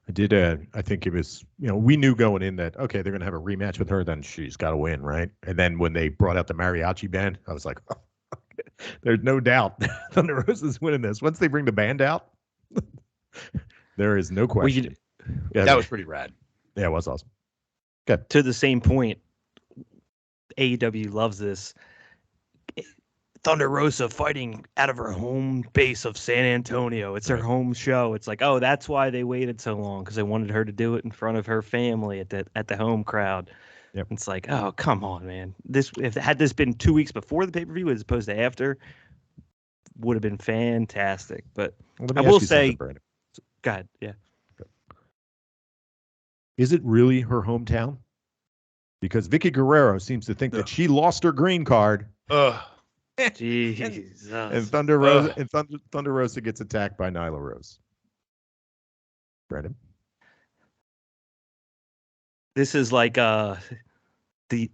I did. I think it was, we knew going in that, okay, they're going to have a rematch with her, then she's got to win, right? And then when they brought out the mariachi band, I was like, oh, there's no doubt Thunder Rosa's winning this. Once they bring the band out, there is no question. That was pretty rad. Yeah, it was awesome. Good. To the same point, AEW loves this. Thunder Rosa fighting out of her home base of San Antonio. It's her home show. It's like, oh, that's why they waited so long, because they wanted her to do it in front of her family at the home crowd. Yep. It's like, oh, come on, man. Had this been 2 weeks before the pay-per-view as opposed to after, would have been fantastic. But I will say, go ahead, yeah. Is it really her hometown? Because Vicky Guerrero seems to think that she lost her green card. Jesus. And Thunder Rosa Thunder Rosa gets attacked by Nyla Rose. Brandon? This is like the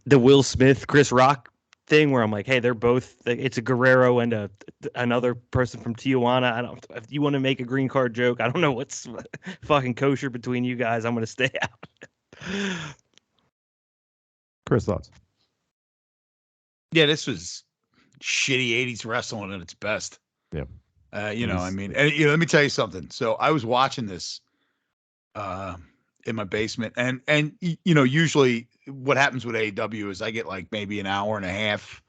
Will Smith, Chris Rock thing where I'm like, hey, they're both, it's a Guerrero and another person from Tijuana. If you want to make a green card joke, I don't know what's fucking kosher between you guys. I'm going to stay out. Chris, thoughts? Yeah, this was shitty 80s wrestling at its best. Yeah. I mean, and, let me tell you something. So I was watching this in my basement, and usually what happens with AEW is I get like maybe an hour and a half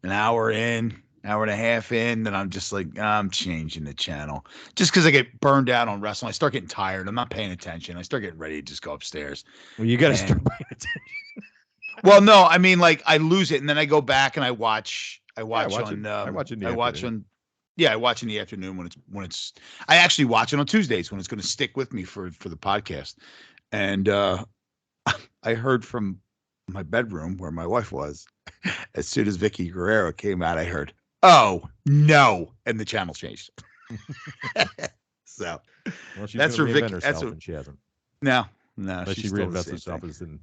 in, hour and a half in, then I'm just like, I'm changing the channel just because I get burned out on wrestling. I start getting tired. I'm not paying attention. I start getting ready to just go upstairs. Well, you got to start paying attention. Well, no, I mean, like I lose it, and then I go back and I watch in the afternoon when it's. I actually watch it on Tuesdays when it's going to stick with me for the podcast. And I heard from my bedroom where my wife was, as soon as Vicky Guerrero came out, I heard, "Oh no!" and the channel changed. So that's her Vicky. That's what she hasn't. No, she reinvents herself as an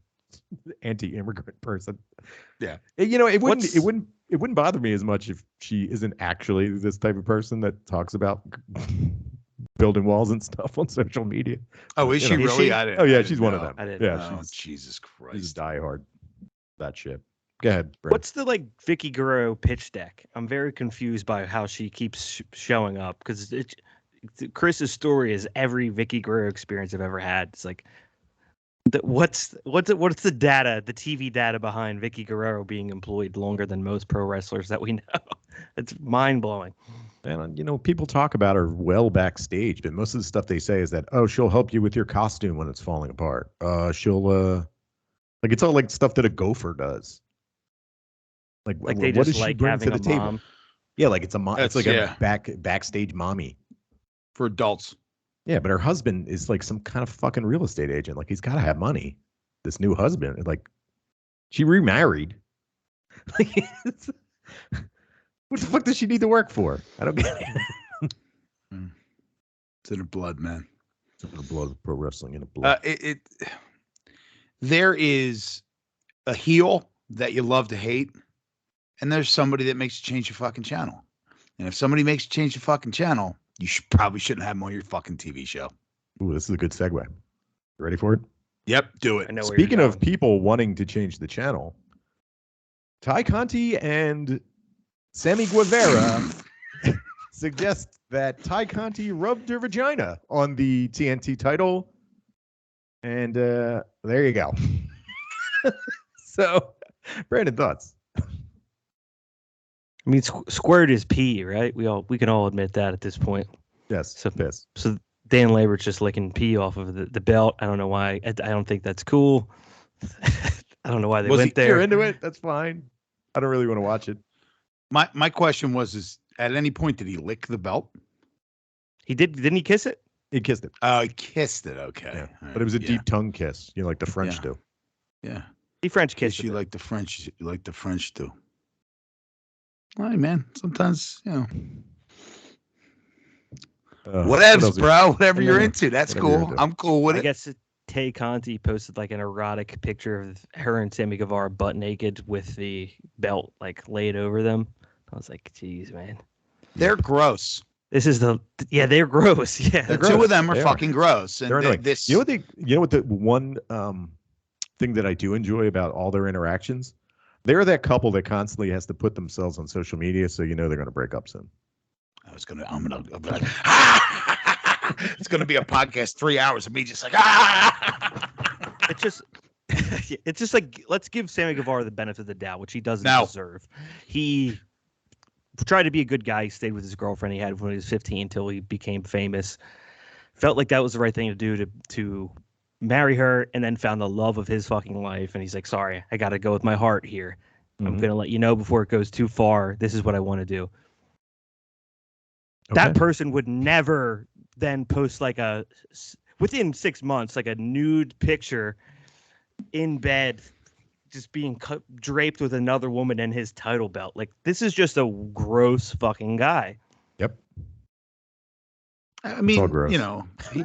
anti-immigrant person. Yeah, it wouldn't bother me as much if she isn't actually this type of person that talks about building walls and stuff on social media. Oh, is she really? She's one of them. She's Jesus Christ. She's diehard. That shit. Go ahead, Brent. What's the Vicky Guerrero pitch deck? I'm very confused by how she keeps showing up, because Chris's story is every Vicky Guerrero experience I've ever had. It's like, what's the data, the TV data behind Vicky Guerrero being employed longer than most pro wrestlers that we know? It's mind blowing. And people talk about her well backstage, but most of the stuff they say is that, oh, she'll help you with your costume when it's falling apart. She'll it's all like stuff that a gopher does. Like they what just does she like bring having to the table? mom. Yeah, like it's a mom. It's like a backstage mommy for adults. Yeah, but her husband is like some kind of fucking real estate agent. Like, he's got to have money. This new husband, like, she remarried. Like, what the fuck does she need to work for? I don't get it. It's in her blood, man. It's in her blood. Pro wrestling in her blood. There is a heel that you love to hate, and there's somebody that makes you change your fucking channel. And if somebody makes you change your fucking channel, you probably shouldn't have them on your fucking TV show. Ooh, this is a good segue. You ready for it? Yep, do it. Speaking of people wanting to change the channel, Ty Conti and Sammy Guevara suggest that Ty Conti rubbed her vagina on the TNT title. And there you go. So, Brandon, thoughts? I mean, squirt is pee, right? We can all admit that at this point. Yes. So Dan Labert's just licking pee off of the belt. I don't know why. I don't think that's cool. I don't know why they went there. You're into it? That's fine. I don't really want to watch it. My question was at any point did he lick the belt? He did. Didn't he kiss it? He kissed it. Oh, he kissed it. Okay. Yeah. But it was a deep tongue kiss. Like the French do. Yeah. He French kissed you like the French. You like the French do. All right, man. Sometimes, whatevs, bro. Whatever you're into, that's cool. I'm cool with it. I guess Tay Conti posted like an erotic picture of her and Sammy Guevara butt naked with the belt like laid over them. I was like, geez, man. They're gross. This is they're gross. Yeah, the two of them are fucking gross. And they're this. You know what the one thing that I do enjoy about all their interactions? They're that couple that constantly has to put themselves on social media, so they're going to break up soon. I'm gonna be like, it's gonna be a podcast 3 hours of me just like, It's just like, let's give Sammy Guevara the benefit of the doubt, which he doesn't deserve. He tried to be a good guy. He stayed with his girlfriend he had when he was 15 until he became famous. Felt like that was the right thing to do to marry her, and then found the love of his fucking life. And he's like, sorry, I got to go with my heart here. I'm going to let you know before it goes too far. This is what I want to do. Okay. That person would never then post like within 6 months, like a nude picture in bed, just being draped with another woman and his title belt. Like, this is just a gross fucking guy. Yep. I mean,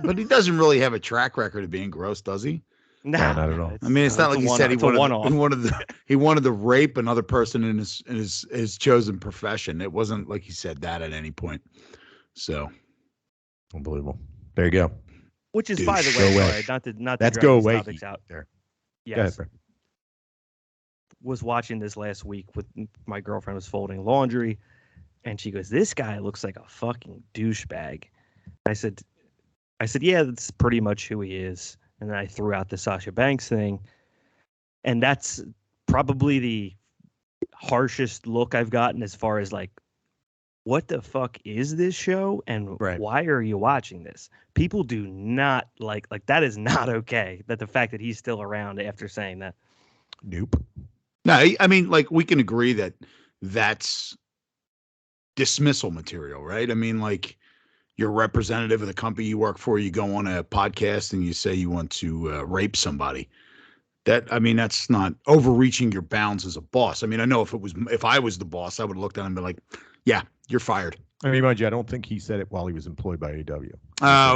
but he doesn't really have a track record of being gross, does he? No, not at all. I mean, it's not like he said he wanted to rape another person in his chosen profession. It wasn't like he said that at any point. So, unbelievable. There you go. Which is, by the way, sorry, not to Let's go away. Topics out there. Yes. Go ahead, was watching this last week with my girlfriend. Was folding laundry, and she goes, "This guy looks like a fucking douchebag." I said, "Yeah, that's pretty much who he is." And then I threw out the Sasha Banks thing, and that's probably the harshest look I've gotten as far as like, what the fuck is this show, and why are you watching this? People do not like that is not okay. That the fact that he's still around after saying that. Nope. No, I mean, like, we can agree that that's dismissal material, right? I mean, like, you're a representative of the company you work for, you go on a podcast and you say you want to rape somebody. That's not overreaching your bounds as a boss. I mean, I know if I was the boss, I would have looked at him and been like, yeah, you're fired. I mean, mind you, I don't think he said it while he was employed by AEW.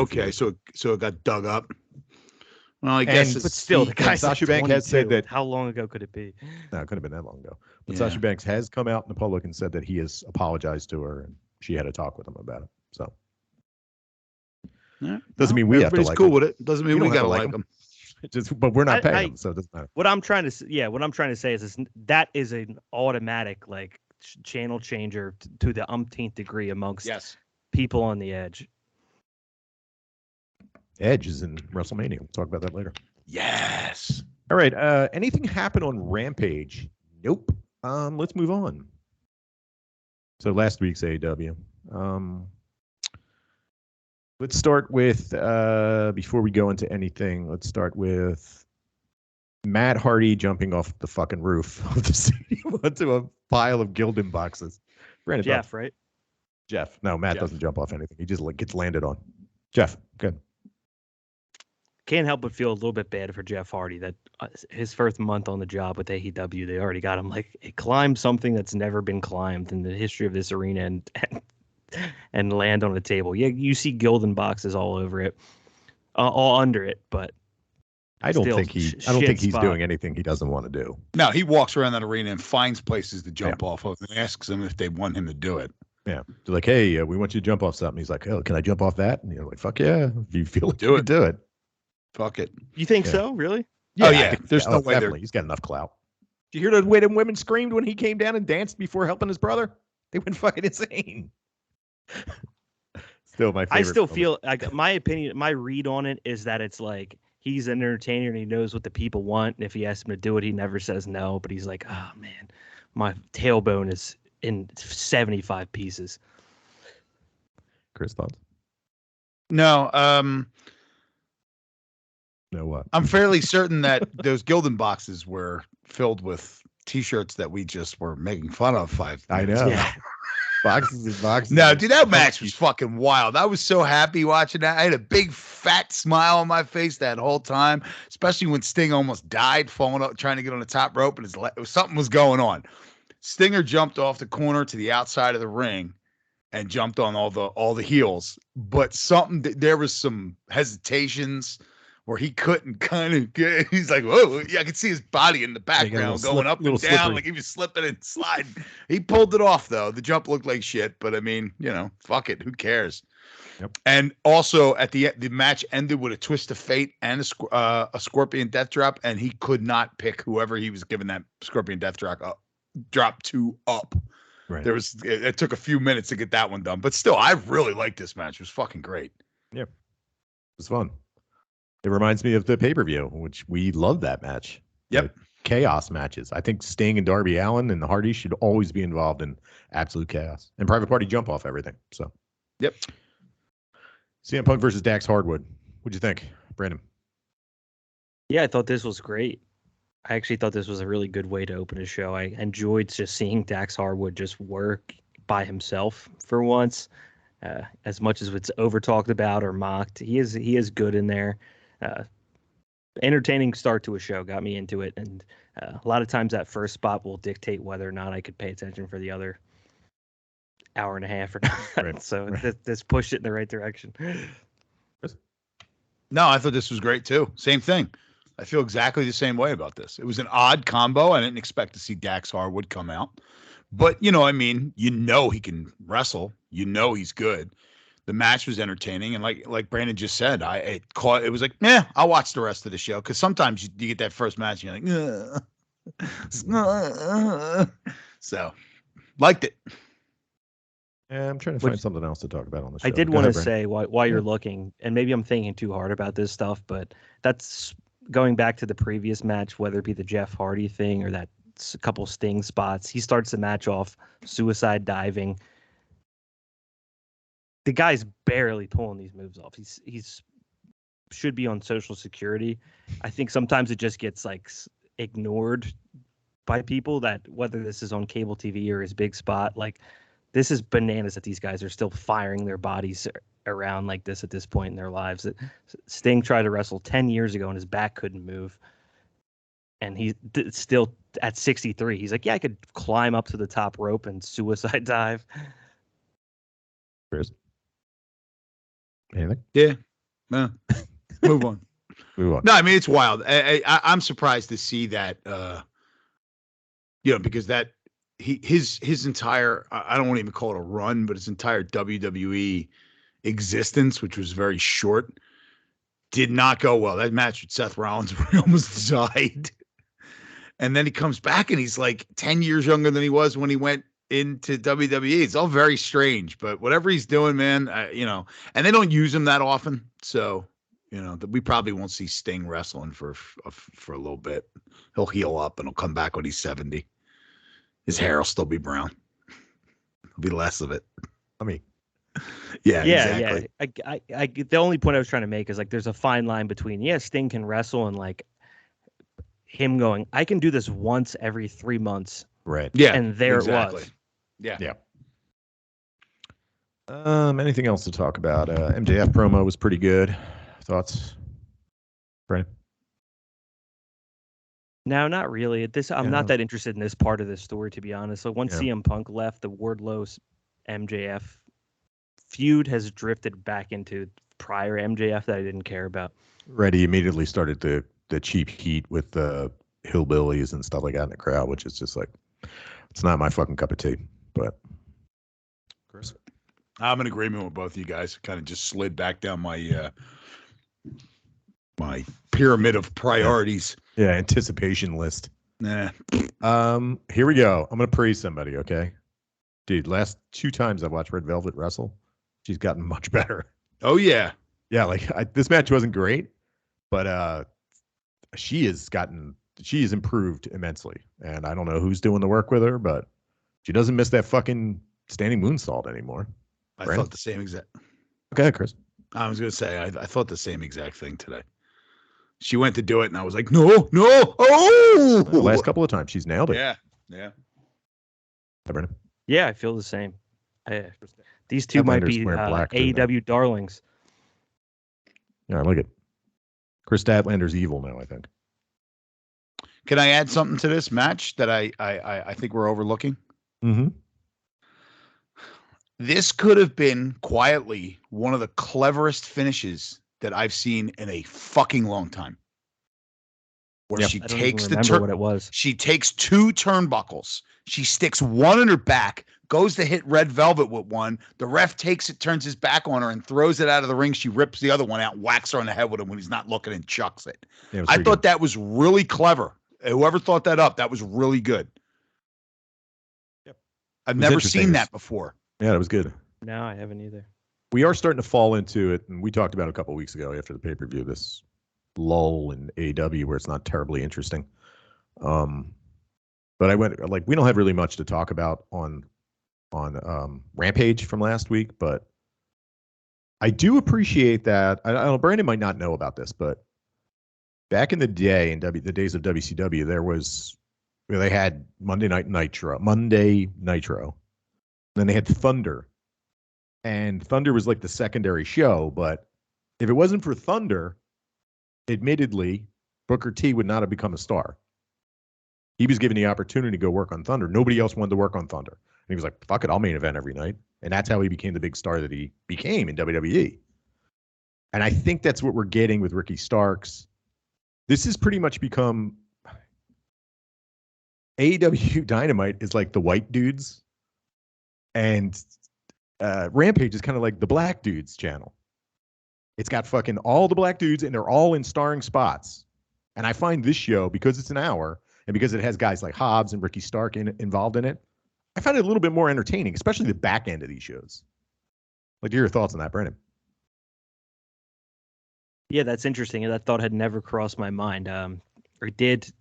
Okay. So it got dug up. Well, I guess, but still, the guy Sasha Banks has said that. How long ago could it be? No, it could have been that long ago. But Sasha Banks has come out in the public and said that he has apologized to her and she had a talk with him about it. So doesn't mean we have to like cool him. with it. Doesn't mean we gotta like him. But we're not paying him, so it doesn't matter. What I'm trying to say is that is an automatic like channel changer to the umpteenth degree amongst people on the edge. Edge is in WrestleMania. We'll talk about that later. Yes. All right. Anything happen on Rampage? Nope. Let's move on. So last week's AEW. Let's start with before we go into anything. Let's start with Matt Hardy jumping off the fucking roof of the stadium onto a pile of Gildan boxes. Jeff, right? Jeff. No, Matt doesn't jump off anything. He just gets landed on. Jeff, good. Can't help but feel a little bit bad for Jeff Hardy that his first month on the job with AEW, they already got him like he climbed something that's never been climbed in the history of this arena and land on a table. Yeah, you see Gildan boxes all over it, all under it, but I don't think he's doing anything he doesn't want to do. No, he walks around that arena and finds places to jump off of and asks them if they want him to do it. Yeah, they're like, hey, we want you to jump off something. He's like, oh, can I jump off that? And you're like, fuck yeah, if you feel it, do it. Fuck it. You think so? Really? Yeah, oh yeah. There's no way he's got enough clout. Did you hear the way the women screamed when he came down and danced before helping his brother? They went fucking insane. Still my favorite. I still feel like my opinion, my read on it is that it's like he's an entertainer and he knows what the people want. And if he asks him to do it, he never says no. But he's like, oh man, my tailbone is in 75 pieces. Chris, thoughts? No. No what? I'm fairly certain that those Gildan boxes were filled with T-shirts that we just were making fun of 5 minutes ago. Yeah. Boxes and boxes. No, dude, that match was fucking wild. I was so happy watching that. I had a big fat smile on my face that whole time, especially when Sting almost died falling up, trying to get on the top rope, and something was going on. Stinger jumped off the corner to the outside of the ring and jumped on all the heels, but there was some hesitations where he couldn't kind of get, he's like, whoa, yeah, I could see his body in the background going up and down, slippery. Like he was slipping and sliding. He pulled it off, though. The jump looked like shit, but I mean, fuck it. Who cares? Yep. And also, at the match ended with a twist of fate and a Scorpion Death Drop, and he could not pick whoever he was giving that Scorpion Death Drop to up. Right. It took a few minutes to get that one done, but still, I really liked this match. It was fucking great. Yeah, it was fun. It reminds me of the pay-per-view, which we loved that match. Yep. chaos matches. I think Sting and Darby Allin and the Hardys should always be involved in absolute chaos. And Private Party jump off everything. So, yep. CM Punk versus Dax Hardwood. What'd you think, Brandon? Yeah, I thought this was great. I actually thought this was a really good way to open a show. I enjoyed just seeing Dax Hardwood just work by himself for once. As much as it's over talked about or mocked, he is good in there. Entertaining start to a show, got me into it, and a lot of times that first spot will dictate whether or not I could pay attention for the other hour and a half or not. Right. So this pushed it in the right direction. No, I thought this was great too. Same thing. I feel exactly the same way about this. It was an odd combo. I didn't expect to see Dax Harwood come out. But, he can wrestle. He's good. The match was entertaining. And like Brandon just said, it was like, I'll watch the rest of the show. Because sometimes you get that first match and you're like, so liked it. Yeah, I'm trying to find something else to talk about on the show. I did want to say while you're looking, and maybe I'm thinking too hard about this stuff, but that's going back to the previous match, whether it be the Jeff Hardy thing or that couple Sting spots. He starts the match off suicide diving. The guy's barely pulling these moves off. He's should be on Social Security. I think sometimes it just gets like ignored by people, that whether this is on cable TV or his big spot, like this is bananas that these guys are still firing their bodies around like this at this point in their lives. Sting tried to wrestle 10 years ago and his back couldn't move. And he's still at 63. He's like, yeah, I could climb up to the top rope and suicide dive. Chris? Anything? Yeah. No. Move on. Move on. No, I mean, it's wild. I'm surprised to see that, because that his entire, I don't want to even call it a run, but his entire WWE existence, which was very short, did not go well. That match with Seth Rollins where he almost died. And then he comes back and he's like 10 years younger than he was when he went into WWE. It's all very strange, but whatever he's doing, man, and they don't use him that often. So, we probably won't see Sting wrestling for a little bit. He'll heal up and he'll come back when he's 70. His hair will still be brown. There'll be less of it. I mean, yeah, exactly. I the only point I was trying to make is like there's a fine line between Sting can wrestle and like him going, I can do this once every 3 months. Right. Yeah. And there exactly. it was. Yeah. Yeah. Anything else to talk about? MJF promo was pretty good. Thoughts, Brandon? No, not really. I'm not that interested in this part of the story, to be honest. So once CM Punk left, the Wardlow MJF feud has drifted back into prior MJF that I didn't care about. Right. He immediately started the cheap heat with the hillbillies and stuff like that in the crowd, which is just like, it's not my fucking cup of tea. But Chris, I'm in agreement with both of you guys. Kind of just slid back down my my pyramid of priorities. Yeah, anticipation list. Nah. Here we go. I'm gonna praise somebody, okay? Dude, last 2 times I've watched Red Velvet wrestle, she's gotten much better. Oh yeah. Yeah, like this match wasn't great, but she has improved immensely. And I don't know who's doing the work with her, but she doesn't miss that fucking standing moonsault anymore. I thought the same exact. Okay, Chris. I was gonna say I thought the same exact thing today. She went to do it, and I was like, no, oh! The last couple of times, she's nailed it. Yeah. Hi, Brandon. Yeah, I feel the same. These two might be AEW darlings. Yeah, I like it. Chris Statlander's evil now, I think. Can I add something to this match that I think we're overlooking? Mm-hmm. This could have been quietly one of the cleverest finishes that I've seen in a fucking long time. Where she takes what it was. She takes 2 turnbuckles. She sticks one in her back, goes to hit Red Velvet with one. The ref takes it, turns his back on her, and throws it out of the ring. She rips the other one out, whacks her on the head with him when he's not looking, and chucks it. Yeah, I thought that was really clever. Whoever thought that up, that was really good. Yep. I've never seen that before. Yeah, that was good. No, I haven't either. We are starting to fall into it, and we talked about it a couple of weeks ago after the pay-per-view, this lull in AEW where it's not terribly interesting. But I went like we don't have really much to talk about on Rampage from last week, but I do appreciate that. I don't know, Brandon might not know about this, but back in the day, in the days of WCW, they had Monday Nitro. Then they had Thunder. And Thunder was like the secondary show, but if it wasn't for Thunder, admittedly, Booker T would not have become a star. He was given the opportunity to go work on Thunder. Nobody else wanted to work on Thunder. And he was like, fuck it, I'll main event every night. And that's how he became the big star that he became in WWE. And I think that's what we're getting with Ricky Starks. This has pretty much become AEW Dynamite is like the white dudes. And Rampage is kind of like the black dudes channel. It's got fucking all the black dudes and they're all in starring spots. And I find this show, because it's an hour and because it has guys like Hobbs and Ricky Stark involved in it, I find it a little bit more entertaining, especially the back end of these shows. Like, what are your thoughts on that, Brandon? Yeah, that's interesting. That thought had never crossed my mind. I did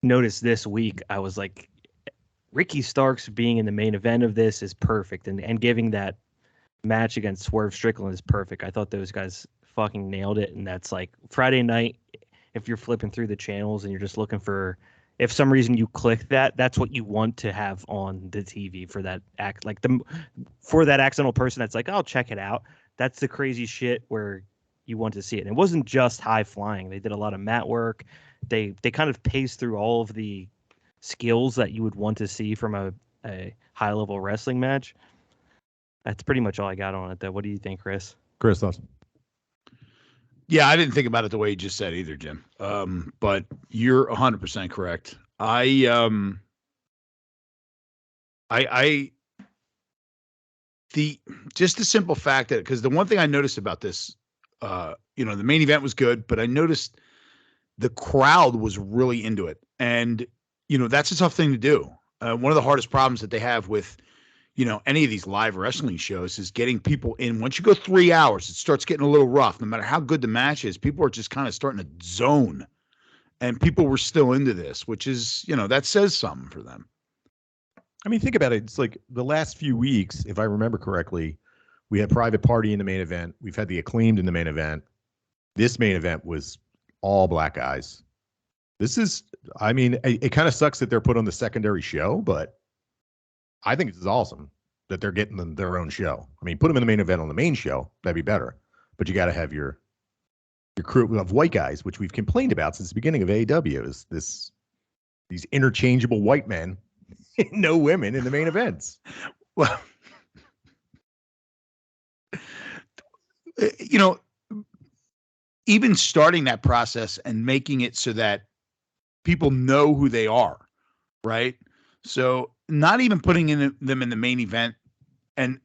notice this week, I was like, Ricky Starks being in the main event of this is perfect. And giving that match against Swerve Strickland is perfect. I thought those guys fucking nailed it. And that's like Friday night, if you're flipping through the channels and you're just looking for, if some reason you click that's what you want to have on the TV for that act. Like for that accidental person that's like, I'll check it out. That's the crazy shit where you want to see it. And it wasn't just high flying. They did a lot of mat work. They kind of paced through all of the skills that you would want to see from a high level wrestling match. That's pretty much all I got on it, though. What do you think, Chris? Chris, thoughts? Yeah, I didn't think about it the way you just said either, Jim. But you're 100% correct. Just the simple fact that, because the one thing I noticed about this, the main event was good, but I noticed the crowd was really into it. And, that's a tough thing to do. One of the hardest problems that they have with, any of these live wrestling shows is getting people in. Once you go 3 hours, it starts getting a little rough. No matter how good the match is, people are just kind of starting to zone. And people were still into this, which is, that says something for them. I mean, think about it. It's like the last few weeks, if I remember correctly, we had Private Party in the main event. We've had the Acclaimed in the main event. This main event was all black guys. This is, I mean, it kind of sucks that they're put on the secondary show, but I think this is awesome that they're getting them their own show. I mean, put them in the main event on the main show. That'd be better. But you got to have your crew of white guys, which we've complained about since the beginning of AEW, is these interchangeable white men, no women in the main events. Well, even starting that process and making it so that people know who they are, right? So not even putting them in the main event. And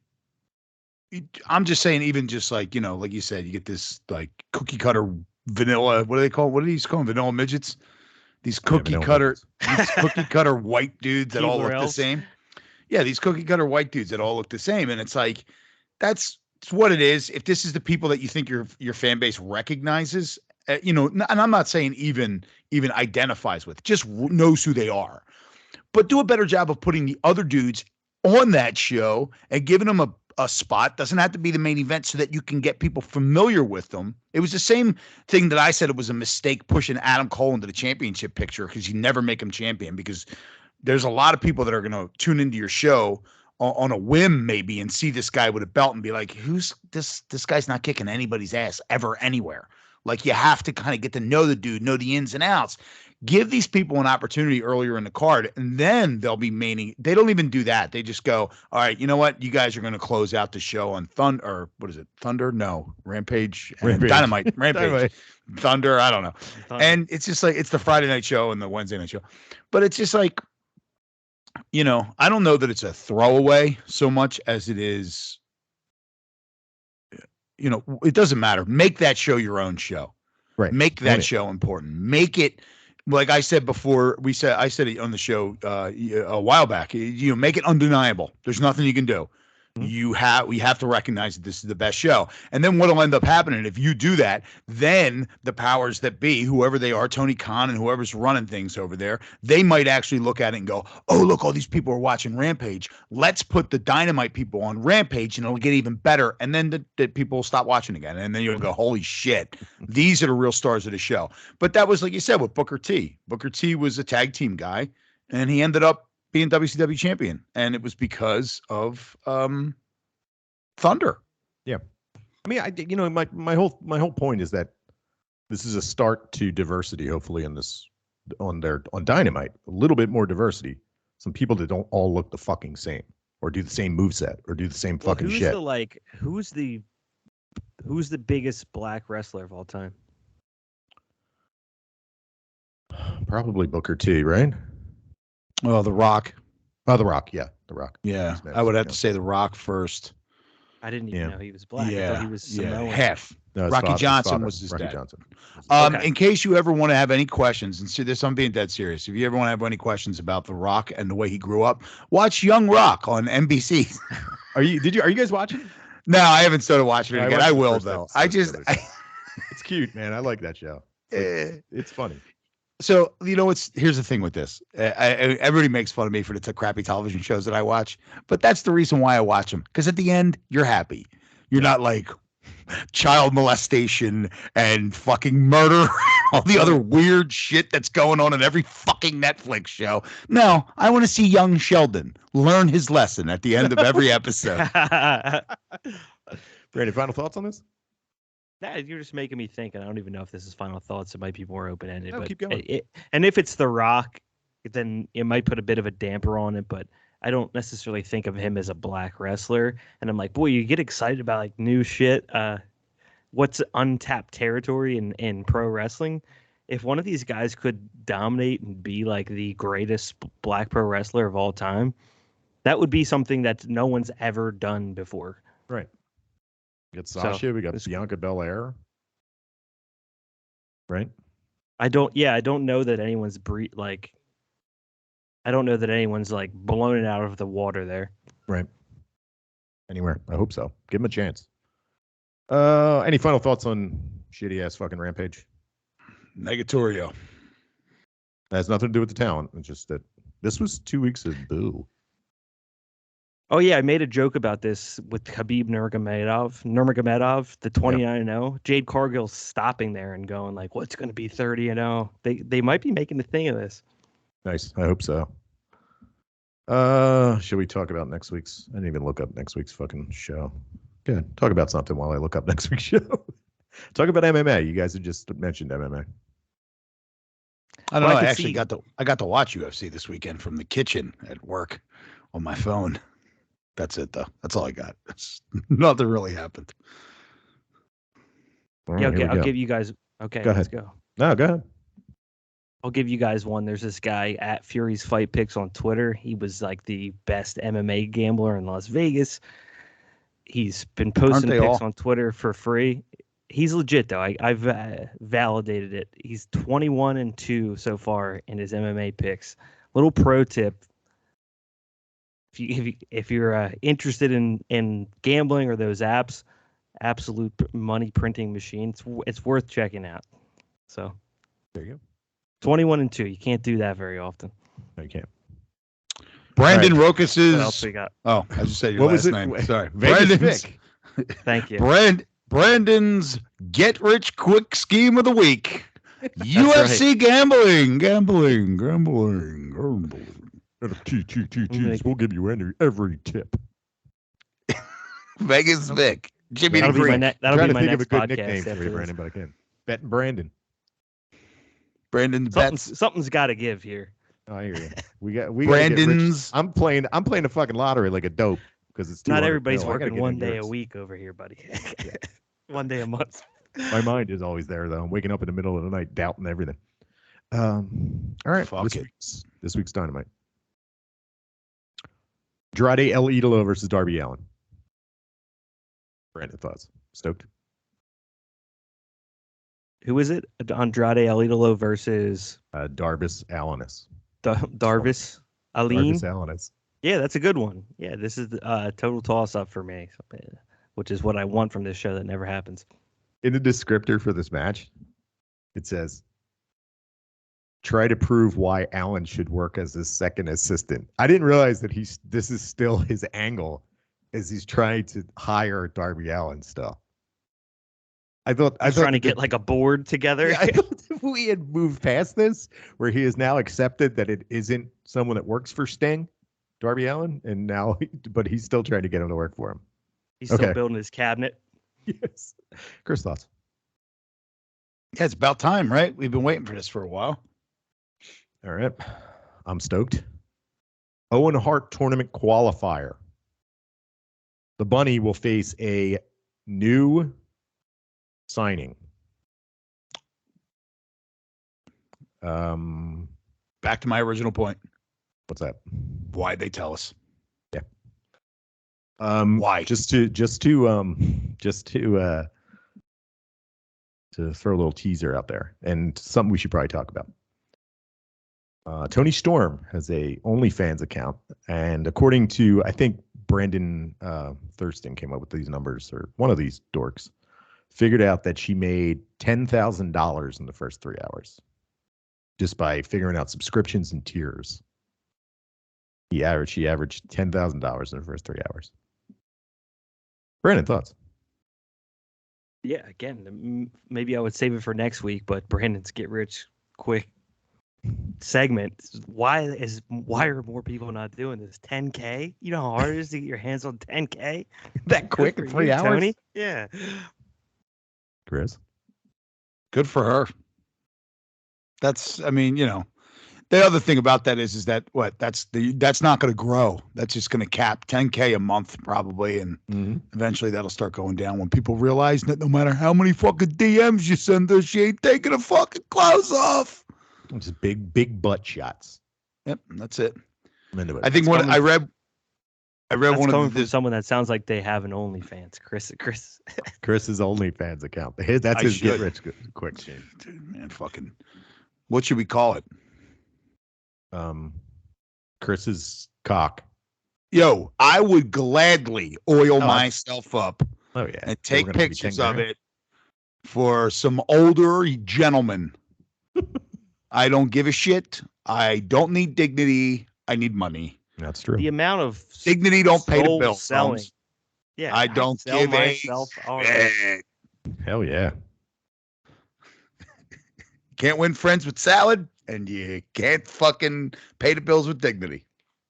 I'm just saying, even just like, like you said, you get this like cookie cutter vanilla, what do they call? What do these call them? Vanilla midgets? These cookie cutter white dudes that all look the same. Yeah, these cookie cutter white dudes that all look the same. And it's like, it's what it is. If this is the people that you think your fan base recognizes, and I'm not saying even identifies with, just knows who they are, but do a better job of putting the other dudes on that show and giving them a spot. Doesn't have to be the main event, so that you can get people familiar with them. It was the same thing that I said it was a mistake pushing Adam Cole into the championship picture, because you never make him champion, because there's a lot of people that are going to tune into your show on a whim maybe and see this guy with a belt and be like, who's this guy's not kicking anybody's ass ever anywhere. Like, you have to kind of get to know the dude, know the ins and outs. Give these people an opportunity earlier in the card, and then they'll be maining. They don't even do that. They just go, all right, you know what? You guys are going to close out the show on Thunder, or what is it? Thunder? No. Rampage. Dynamite. Rampage. Dynamite. Thunder. I don't know. Thunder. And it's just like, it's the Friday night show and the Wednesday night show. But it's just like, I don't know that it's a throwaway so much as it is, it doesn't matter. Make that show your own show. Right. Make that show important. Make it, like I said before, I said it on the show a while back, make it undeniable. There's nothing you can do. We have to recognize that this is the best show. And then what'll end up happening if you do that, then the powers that be, whoever they are, Tony Khan and whoever's running things over there, they might actually look at it and go, oh, look, all these people are watching Rampage. Let's put the Dynamite people on Rampage and it'll get even better. And then the people will stop watching again. And then you'll go, holy shit, these are the real stars of the show. But that was, like you said, with Booker T. Booker T was a tag team guy, and he ended up being WCW champion, and it was because of Thunder. Yeah, I mean, my whole point is that this is a start to diversity. Hopefully, on Dynamite, a little bit more diversity. Some people that don't all look the fucking same, or do the same moveset, or do the same fucking shit. Who's the biggest black wrestler of all time? Probably Booker T, right? Oh, The Rock. Oh, The Rock. Yeah, The Rock. Yeah, I would have to say The Rock first. I didn't even know he was black. Yeah, I thought he was Samoan. Half. No, Rocky Johnson was his Rocky dad. Johnson. Okay. In case you ever want to have any questions, and see this, I'm being dead serious. If you ever want to have any questions about The Rock and the way he grew up, watch Young Rock on NBC. Are you guys watching? No, I haven't started watching it again. I will though. It's cute, man. I like that show. It's funny. So, here's the thing with this. Everybody makes fun of me for the crappy television shows that I watch, but that's the reason why I watch them. Because at the end, you're happy. You're not like child molestation and fucking murder, all the other weird shit that's going on in every fucking Netflix show. No, I want to see young Sheldon learn his lesson at the end of every episode. Brandon, final thoughts on this? Nah, you're just making me think, and I don't even know if this is final thoughts. It might be more open-ended. No, but keep going. And if it's The Rock, then it might put a bit of a damper on it, but I don't necessarily think of him as a black wrestler. And I'm like, boy, you get excited about like new shit. What's untapped territory in pro wrestling? If one of these guys could dominate and be like the greatest black pro wrestler of all time, that would be something that no one's ever done before. Right. We got Sasha. We got Bianca Belair. Right. I don't know that anyone's I don't know that anyone's like blown it out of the water there. Right. Anywhere. I hope so. Give him a chance. Any final thoughts on shitty ass fucking Rampage? Negatorio. That has nothing to do with the talent. It's just that this was 2 weeks of boo. Oh yeah, I made a joke about this with Khabib Nurmagomedov, the 29-0. Jade Cargill's stopping there and going like, "What's going to be 30-0?" They might be making a thing of this. Nice. I hope so. Should we talk about next week's? I didn't even look up next week's fucking show. Good. Talk about something while I look up next week's show. Talk about MMA. You guys have just mentioned MMA. I don't know. I actually got to watch UFC this weekend from the kitchen at work on my phone. That's it, though. That's all I got. Nothing really happened. Yeah, okay. I'll give you guys. Okay, let's go. No, go ahead. I'll give you guys one. There's this guy at Fury's Fight Picks on Twitter. He was like the best MMA gambler in Las Vegas. He's been posting picks on Twitter for free. He's legit, though. I've validated it. He's 21-2 so far in his MMA picks. Little pro tip. If you're interested in gambling or those apps, absolute money printing machine, it's worth checking out. So there you go. 21-2. You can't do that very often. No, you can't. Brandon Rokas's. What else we got? Oh, I just said your last name. Sorry, Brandon's. Thank you. Brandon's get rich quick scheme of the week. UFC gambling. We'll give you every tip. Vegas Vic. Jimmy that'll be my next good nickname podcast for you, Brandon, but I can't. Betting Brandon. Brandon's bets. Something's got to give here. Oh, I hear you. We Brandon's. I'm playing the fucking lottery like a dope because it's not everybody's working 1 day a week over here, buddy. 1 day a month. My mind is always there though. I'm waking up in the middle of the night doubting everything. All right. This week's Dynamite. Andrade El Idolo versus Darby Allin. Brandon, thoughts? Stoked? Who is it? Andrade El Idolo versus Darvis Allinis. Darvis Allin. Darvis Allinis. Yeah, that's a good one. Yeah, this is a total toss-up for me, which is what I want from this show that never happens. In the descriptor for this match, it says, try to prove why Allen should work as his second assistant. I didn't realize that this is still his angle as he's trying to hire Darby Allin still. I thought trying to get like a board together. Yeah, I thought we had moved past this, where he has now accepted that it isn't someone that works for Sting, Darby Allin, and now, but he's still trying to get him to work for him. He's still building his cabinet. Yes. Chris, thoughts? Yeah, it's about time, right? We've been waiting for this for a while. All right. I'm stoked. Owen Hart tournament qualifier. The Bunny will face a new signing. Back to my original point. What's that? Why'd they tell us? Yeah. Why? Just to throw a little teaser out there, and something we should probably talk about. Tony Storm has a OnlyFans account, and according to, I think Brandon Thurston came up with these numbers, or one of these dorks figured out that she made $10,000 in the first 3 hours just by figuring out subscriptions and tiers. She averaged $10,000 in the first 3 hours. Brandon, thoughts? Yeah, again, maybe I would save it for next week, but Brandon's get rich quick segment. Why are more people not doing this? 10K? You know how hard it is to get your hands on 10K that quick in 3 hours? Tony? Yeah. Chris? Good for her. That's, I mean, you know, the other thing about that is that that's not going to grow. That's just going to cap 10K a month probably, and eventually that'll start going down when people realize that no matter how many fucking DMs you send her, she ain't taking her fucking clothes off. Just big butt shots. Yep, that's it. I'm into it. I think I read one coming of from someone that sounds like they have an OnlyFans. Chris's OnlyFans account. That's his get rich quick. Dude, man, fucking. What should we call it? Chris's cock. Yo, I would gladly oil myself up. Oh yeah, and take pictures of it for some older gentlemen. I don't give a shit. I don't need dignity. I need money. That's true. The amount of dignity don't pay the bills. Selling. Yeah, I don't give a shit. Hell yeah. Can't win friends with salad, and you can't fucking pay the bills with dignity.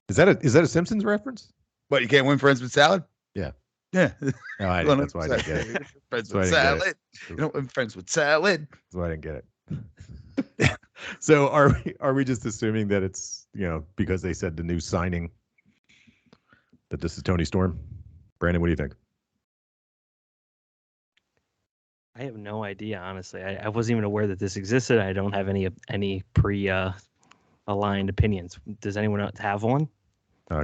Is that a Simpsons reference? What, you can't win friends with salad? Yeah. Yeah. No, that's why I didn't get it. Friends with salad. You don't win friends with salad. That's why I didn't get it. So are we just assuming that it's, you know, because they said the new signing that this is Tony Storm? Brandon, what do you think? I have no idea, honestly. I wasn't even aware that this existed. I don't have any aligned opinions. Does anyone else have one?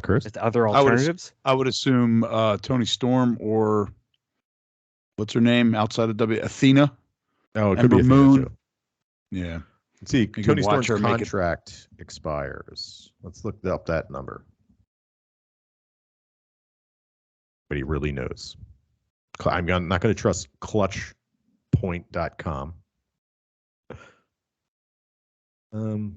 Chris? With other alternatives? I would assume Tony Storm, or what's her name outside of Athena? Oh, it Ember could be Moon. Athena too. Yeah. Let's see. Tony Storm's contract expires. Let's look up that number. But he really knows. I'm not going to trust clutchpoint.com. None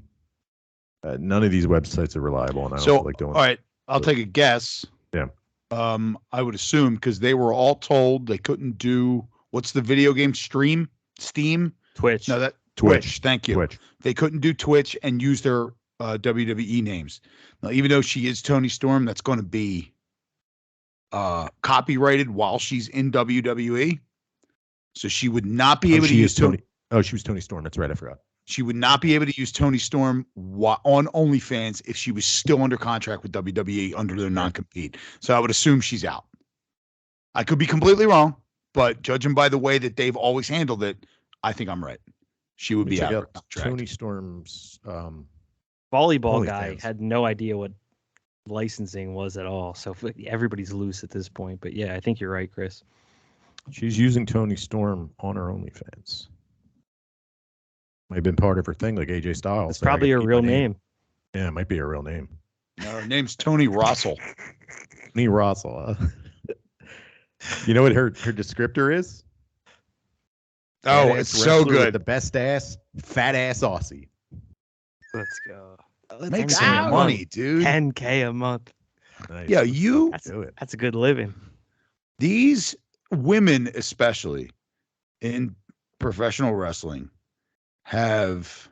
of these websites are reliable, and I don't feel like doing. All right, I'll take a guess. Yeah. I would assume, because they were all told they couldn't do, what's the video game stream? Steam? Twitch. No, that Twitch. Thank you. Twitch. They couldn't do Twitch and use their WWE names. Now, even though she is Tony Storm, that's going to be copyrighted while she's in WWE. So she would not be able to use Tony. Oh, she was Tony Storm. That's right. I forgot. She would not be able to use Tony Storm on OnlyFans if she was still under contract with WWE under their non-compete. So I would assume she's out. I could be completely wrong, but judging by the way that they've always handled it, I think I'm right. She would be out of contract. Tony Storm's volleyball guy had no idea what licensing was at all. So everybody's loose at this point. But yeah, I think you're right, Chris. She's using Tony Storm on her OnlyFans. Might have been part of her thing, like AJ Styles. It's probably her real name. Yeah, it might be her real name. No, her name's Tony Russell. Tony Russell. You know what her descriptor is? Oh, Badass it's so good. The best ass, fat ass Aussie. Let's go. Make some money, dude. $10K a month. Nice. Yeah, you. That's a good living. These women, especially in professional wrestling, have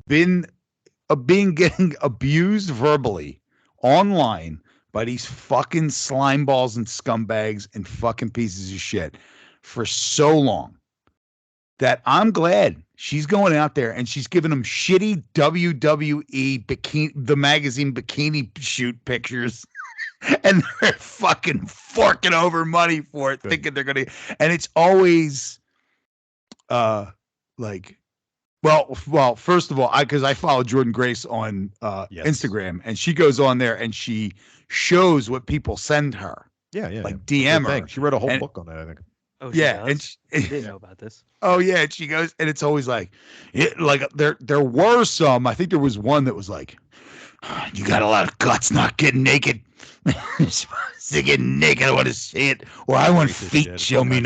been getting abused verbally online by these fucking slime balls and scumbags and fucking pieces of shit for so long that I'm glad she's going out there and she's giving them shitty WWE bikini, the magazine bikini shoot pictures. And they're fucking forking over money for it, thinking they're gonna. And it's always, like, well, first of all, because I follow Jordan Grace on Instagram, and she goes on there and she shows what people send her. Yeah, like DM her. She wrote a whole book on that, I think. Oh, yeah, and I didn't know about this. Oh yeah, and she goes, and it's always like there were some. I think there was one that was like, you got a lot of guts not getting naked. To get naked, I want to see it. Or I want feet. Shit. Show me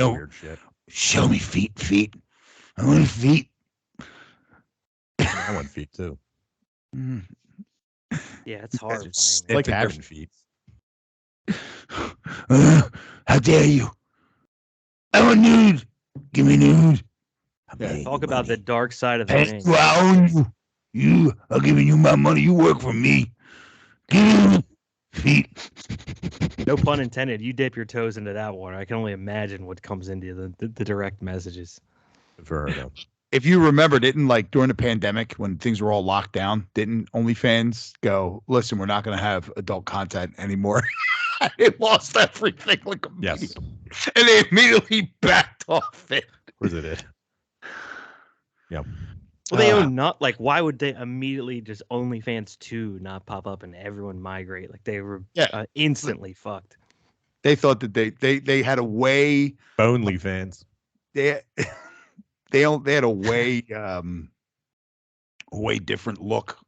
show me feet. I want feet. I want feet too. Yeah, it's hard. It's like having feet. How dare you? I want nude. Give me nude. Yeah, talk about the dark side of the ring. I own you. I'm giving you my money. You work for me. Give me feet. No pun intended. You dip your toes into that water. I can only imagine what comes into the direct messages. For her, though. If you remember, didn't like during the pandemic when things were all locked down, didn't OnlyFans go, listen, we're not going to have adult content anymore? It lost everything like immediately. Yes. And they immediately backed off it. Where's it? Yeah. Well, they own not like. Why would they immediately just OnlyFans 2 not pop up and everyone migrate? Like they were instantly fucked. They thought that they had a way. OnlyFans. They had a way different look.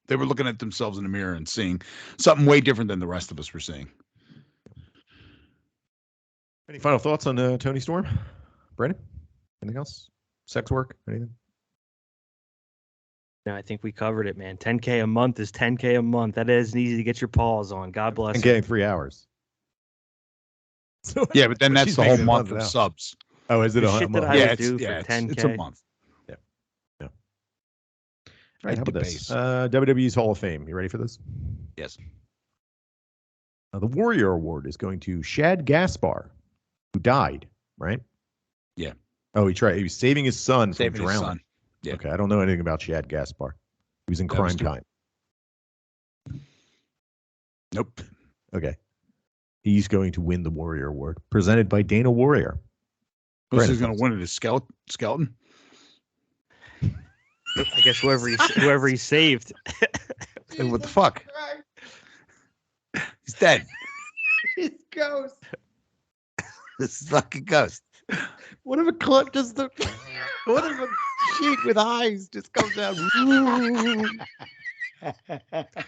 They were looking at themselves in the mirror and seeing something way different than the rest of us were seeing. Any final thoughts on Tony Storm? Brandon? Anything else? Sex work? Anything? No, I think we covered it, man. 10K a month is 10K a month. That isn't easy to get your paws on. God bless. And getting 3 hours. So, yeah, but then that's the whole month of subs. Oh, is it a shit month? That I would do for 10K. It's a month. Yeah. All right, how about this? WWE's Hall of Fame. You ready for this? Yes. The Warrior Award is going to Shad Gaspar, who died, right? Yeah. Oh, he was saving his son from drowning. His son. Yeah. Okay, I don't know anything about Shad Gaspar. He was in Crime Time. Nope. Okay. He's going to win the Warrior Award, presented by Dana Warrior. Who's going to win it? Is Skeleton? I guess whoever he saved. What the fuck? He's dead. He's ghost. This is fucking ghost. What if a clip just what if a sheet with eyes just comes out?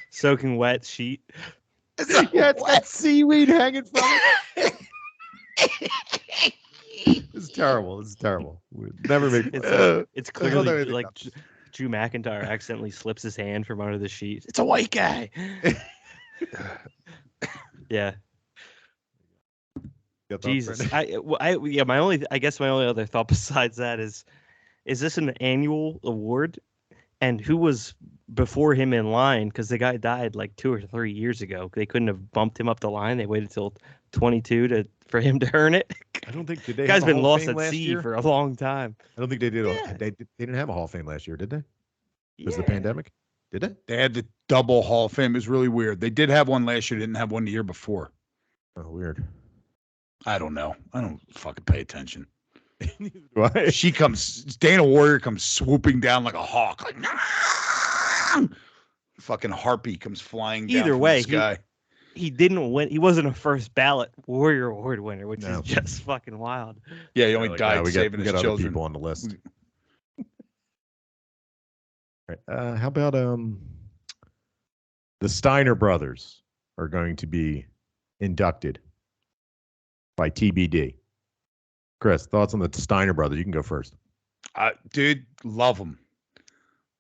Soaking wet sheet. Yeah, it's got seaweed hanging from it. It's terrible. It's terrible. Never make it's clearly like Drew McIntyre accidentally slips his hand from under the sheet. It's a white guy. Yeah. Jesus. My only other thought besides that is this an annual award? And who was before him in line? Because the guy died like 2 or 3 years ago. They couldn't have bumped him up the line. They waited till 22 for him to earn it. I don't think the guy's been lost at sea for a long time. I don't think they did. Yeah. They didn't have a Hall of Fame last year, did they? Was the pandemic? Did they? They had the double Hall of Fame. It was really weird. They did have one last year. Didn't have one the year before. Oh, weird. I don't know. I don't fucking pay attention. Why? Dana Warrior comes swooping down like a hawk. Like, nah! Fucking harpy comes flying down. Either way, from the sky. He didn't win. He wasn't a first ballot Warrior Award winner, which is just fucking wild. Yeah, he only died saving his children. Other people on the list. Right. How about the Steiner brothers are going to be inducted by TBD. Chris, thoughts on the Steiner brothers? You can go first. Dude, love them.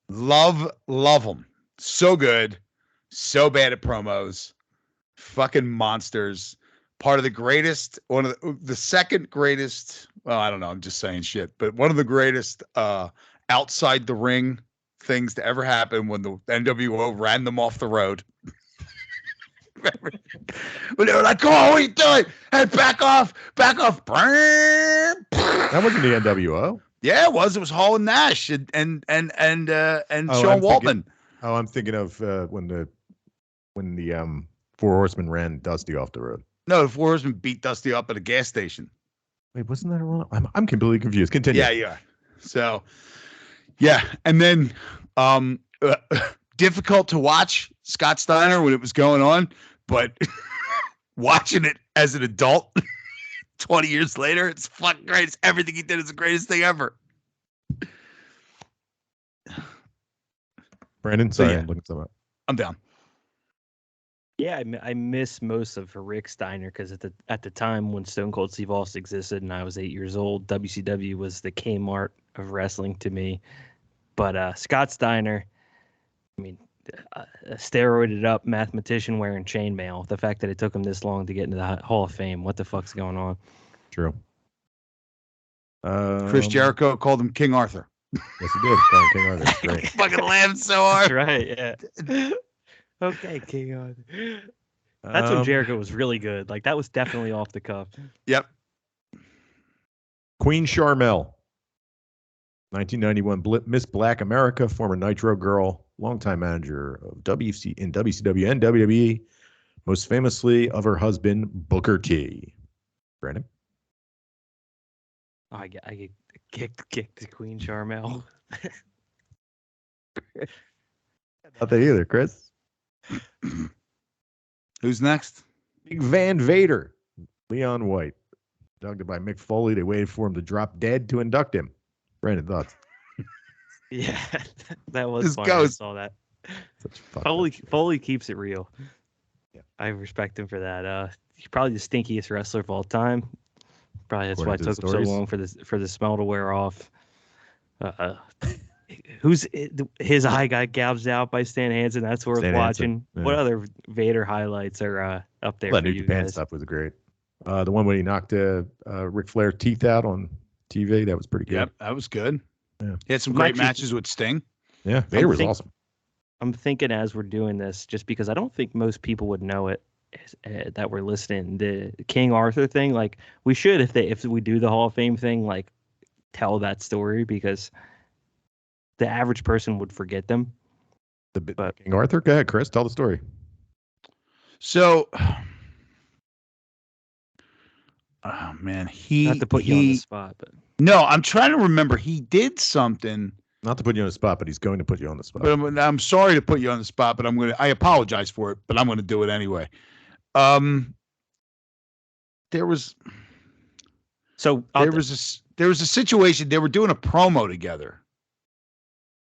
Love them. So good. So bad at promos. Fucking monsters. Part of the greatest, one of the second greatest. Well, I don't know. I'm just saying shit, but one of the greatest outside the ring things to ever happen when the NWO ran them off the road. When they were like, "Come on, what are you doing? Hey, back off, back off!" That wasn't the NWO. Yeah, it was. It was Hall and Nash and Sean Waltman. I'm thinking of when the Four Horsemen ran Dusty off the road. No, the Four Horsemen beat Dusty up at a gas station. Wait, wasn't that a run? I'm completely confused. Continue. Yeah. So, yeah, and then difficult to watch Scott Steiner when it was going on, but watching it as an adult 20 years later, it's fucking great. It's everything he did is the greatest thing ever. Brandon, sorry, I'm looking something up. I'm down. Yeah, I miss most of Rick Steiner because at the time when Stone Cold Steve Austin existed and I was 8 years old, WCW was the Kmart of wrestling to me. But Scott Steiner, I mean, a steroided up mathematician wearing chainmail. The fact that it took him this long to get into the Hall of Fame, what the fuck's going on? True. Chris Jericho called him King Arthur. Yes, he did. Call him King Arthur. Great. Fucking laughed so hard. That's right. Yeah. Okay, King Arthur. That's when Jericho was really good. Like that was definitely off the cuff. Yep. Queen Charmel, 1991 Miss Black America, former Nitro girl, longtime manager of WCW and WWE, most famously of her husband Booker T. Brandon. I get kicked to Queen Charmel. Not that either, Chris. Who's next? Big Van Vader, Leon White, inducted by Mick Foley. They waited for him to drop dead to induct him. Brandon, thoughts? Yeah, that was This fun. goes. I saw that. Foley Foley keeps it real. Yeah. I respect him for that. He's probably the stinkiest wrestler of all time. Probably that's why it took him so long for the smell to wear off. His eye got gouged out by Stan Hansen. That's worth watching. Yeah. What other Vader highlights are up there? That New Japan stuff was great. The one when he knocked Ric Flair's teeth out on TV, that was pretty good. Yep, that was good. Yeah. He had some great matches with Sting. Yeah, Vader was awesome. I'm thinking as we're doing this, just because I don't think most people would know it that we're listening, the King Arthur thing. Like we should, if we do the Hall of Fame thing, like tell that story because the average person would forget them. But King Arthur, go ahead, Chris, tell the story. So, oh man, not to put you on the spot, but no, I'm trying to remember. He did something. Not to put you on the spot, but he's going to put you on the spot. But I'm sorry to put you on the spot, but I apologize for it, but I'm going to do it anyway. There was a situation. They were doing a promo together.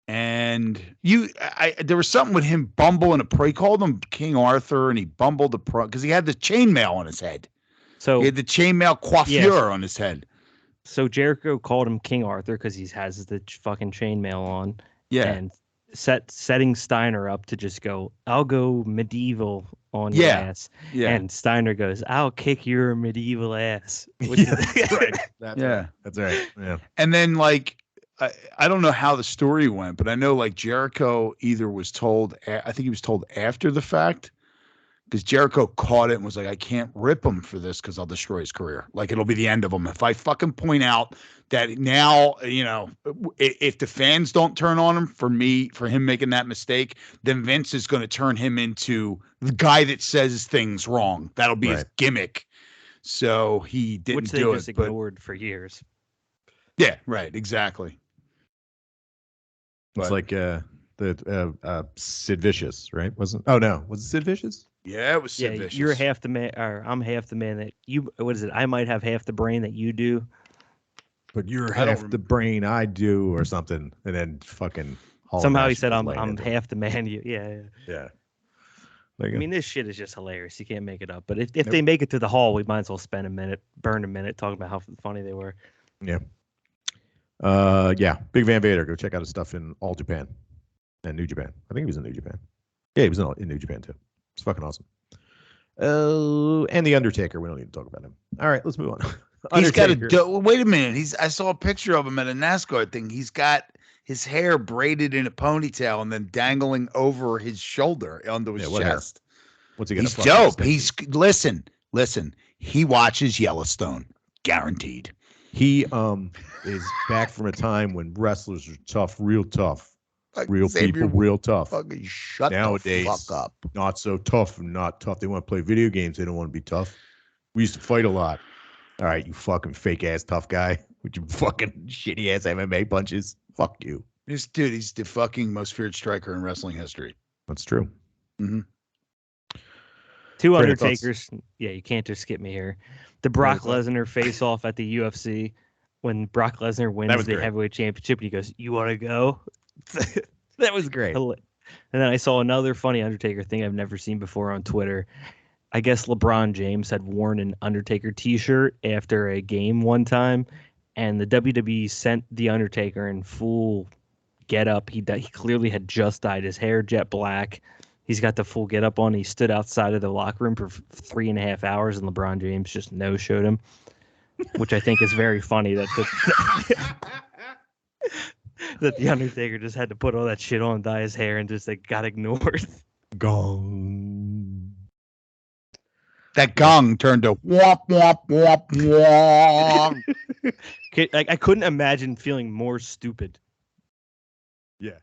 And there was something with him bumbling he called him King Arthur, and he bumbled because he had the chainmail on his head. So he had the chainmail coiffure on his head. So Jericho called him King Arthur because he has the fucking chainmail on. Yeah. And setting Steiner up to just go, I'll go medieval on your ass. Yeah. And Steiner goes, I'll kick your medieval ass. That's right. That's right. Yeah. And then I don't know how the story went, but I know Jericho either was told, I think he was told after the fact, because Jericho caught it and was like, I can't rip him for this because I'll destroy his career. It'll be the end of him. If I fucking point out that now, if the fans don't turn on him for him making that mistake, then Vince is going to turn him into the guy that says things wrong. That'll be his gimmick. So he didn't Which they do just it. ignored for years. Yeah, right. Exactly. It's like Sid Vicious, right? Was it Sid Vicious? Yeah, it was Sid Vicious. You're half the man, or I'm half the man that you. What is it? I might have half the brain that you do, but you're half the brain I do, or something. And then fucking Somehow he said, "I'm half the man." Yeah. I mean, this shit is just hilarious. You can't make it up. But if they make it to the hall, we might as well burn a minute talking about how funny they were. Yeah. Big Van Vader. Go check out his stuff in All Japan and New Japan. I think he was in New Japan. Yeah, he was in New Japan too. It's fucking awesome. And the Undertaker. We don't need to talk about him. All right, let's move on. He's got wait a minute. I saw a picture of him at a NASCAR thing. He's got his hair braided in a ponytail and then dangling over his shoulder onto his chest. What's he gonna? He's dope. He's listen. He watches Yellowstone, guaranteed. He is back from a time when wrestlers were tough, real tough, real people, real tough. Fucking shut Nowadays, the fuck up. Not so tough and not tough. They want to play video games. They don't want to be tough. We used to fight a lot. All right, you fucking fake ass tough guy with your fucking shitty ass MMA punches. Fuck you. This dude, he's the fucking most feared striker in wrestling history. That's true. Mm-hmm. Two Undertakers. Yeah, you can't just skip me here. The Brock Lesnar face off at the UFC when Brock Lesnar wins the heavyweight championship and he goes, "You want to go?" That was great. And then I saw another funny Undertaker thing I've never seen before on Twitter. I guess LeBron James had worn an Undertaker t-shirt after a game one time, and the WWE sent the Undertaker in full get-up. He clearly had just dyed his hair jet black. He's got the full get-up on. He stood outside of the locker room for 3.5 hours, and LeBron James just no-showed him, which I think is very funny that the Undertaker just had to put all that shit on, dye his hair, and just got ignored. Gong. That gong turned to womp, womp, womp, womp. I couldn't imagine feeling more stupid. Yeah.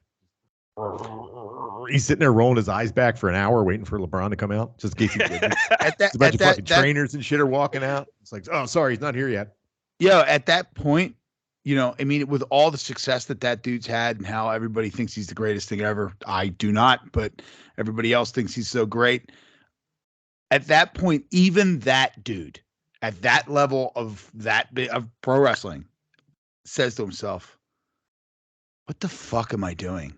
He's sitting there rolling his eyes back for an hour waiting for LeBron to come out. Just in case he didn't. A bunch of fucking trainers and shit are walking out. It's like, oh, sorry, he's not here yet. Yeah, at that point, I mean, with all the success that dude's had and how everybody thinks he's the greatest thing ever. I do not, but everybody else thinks he's so great. At that point, even that dude at that level of pro wrestling says to himself, "What the fuck am I doing?"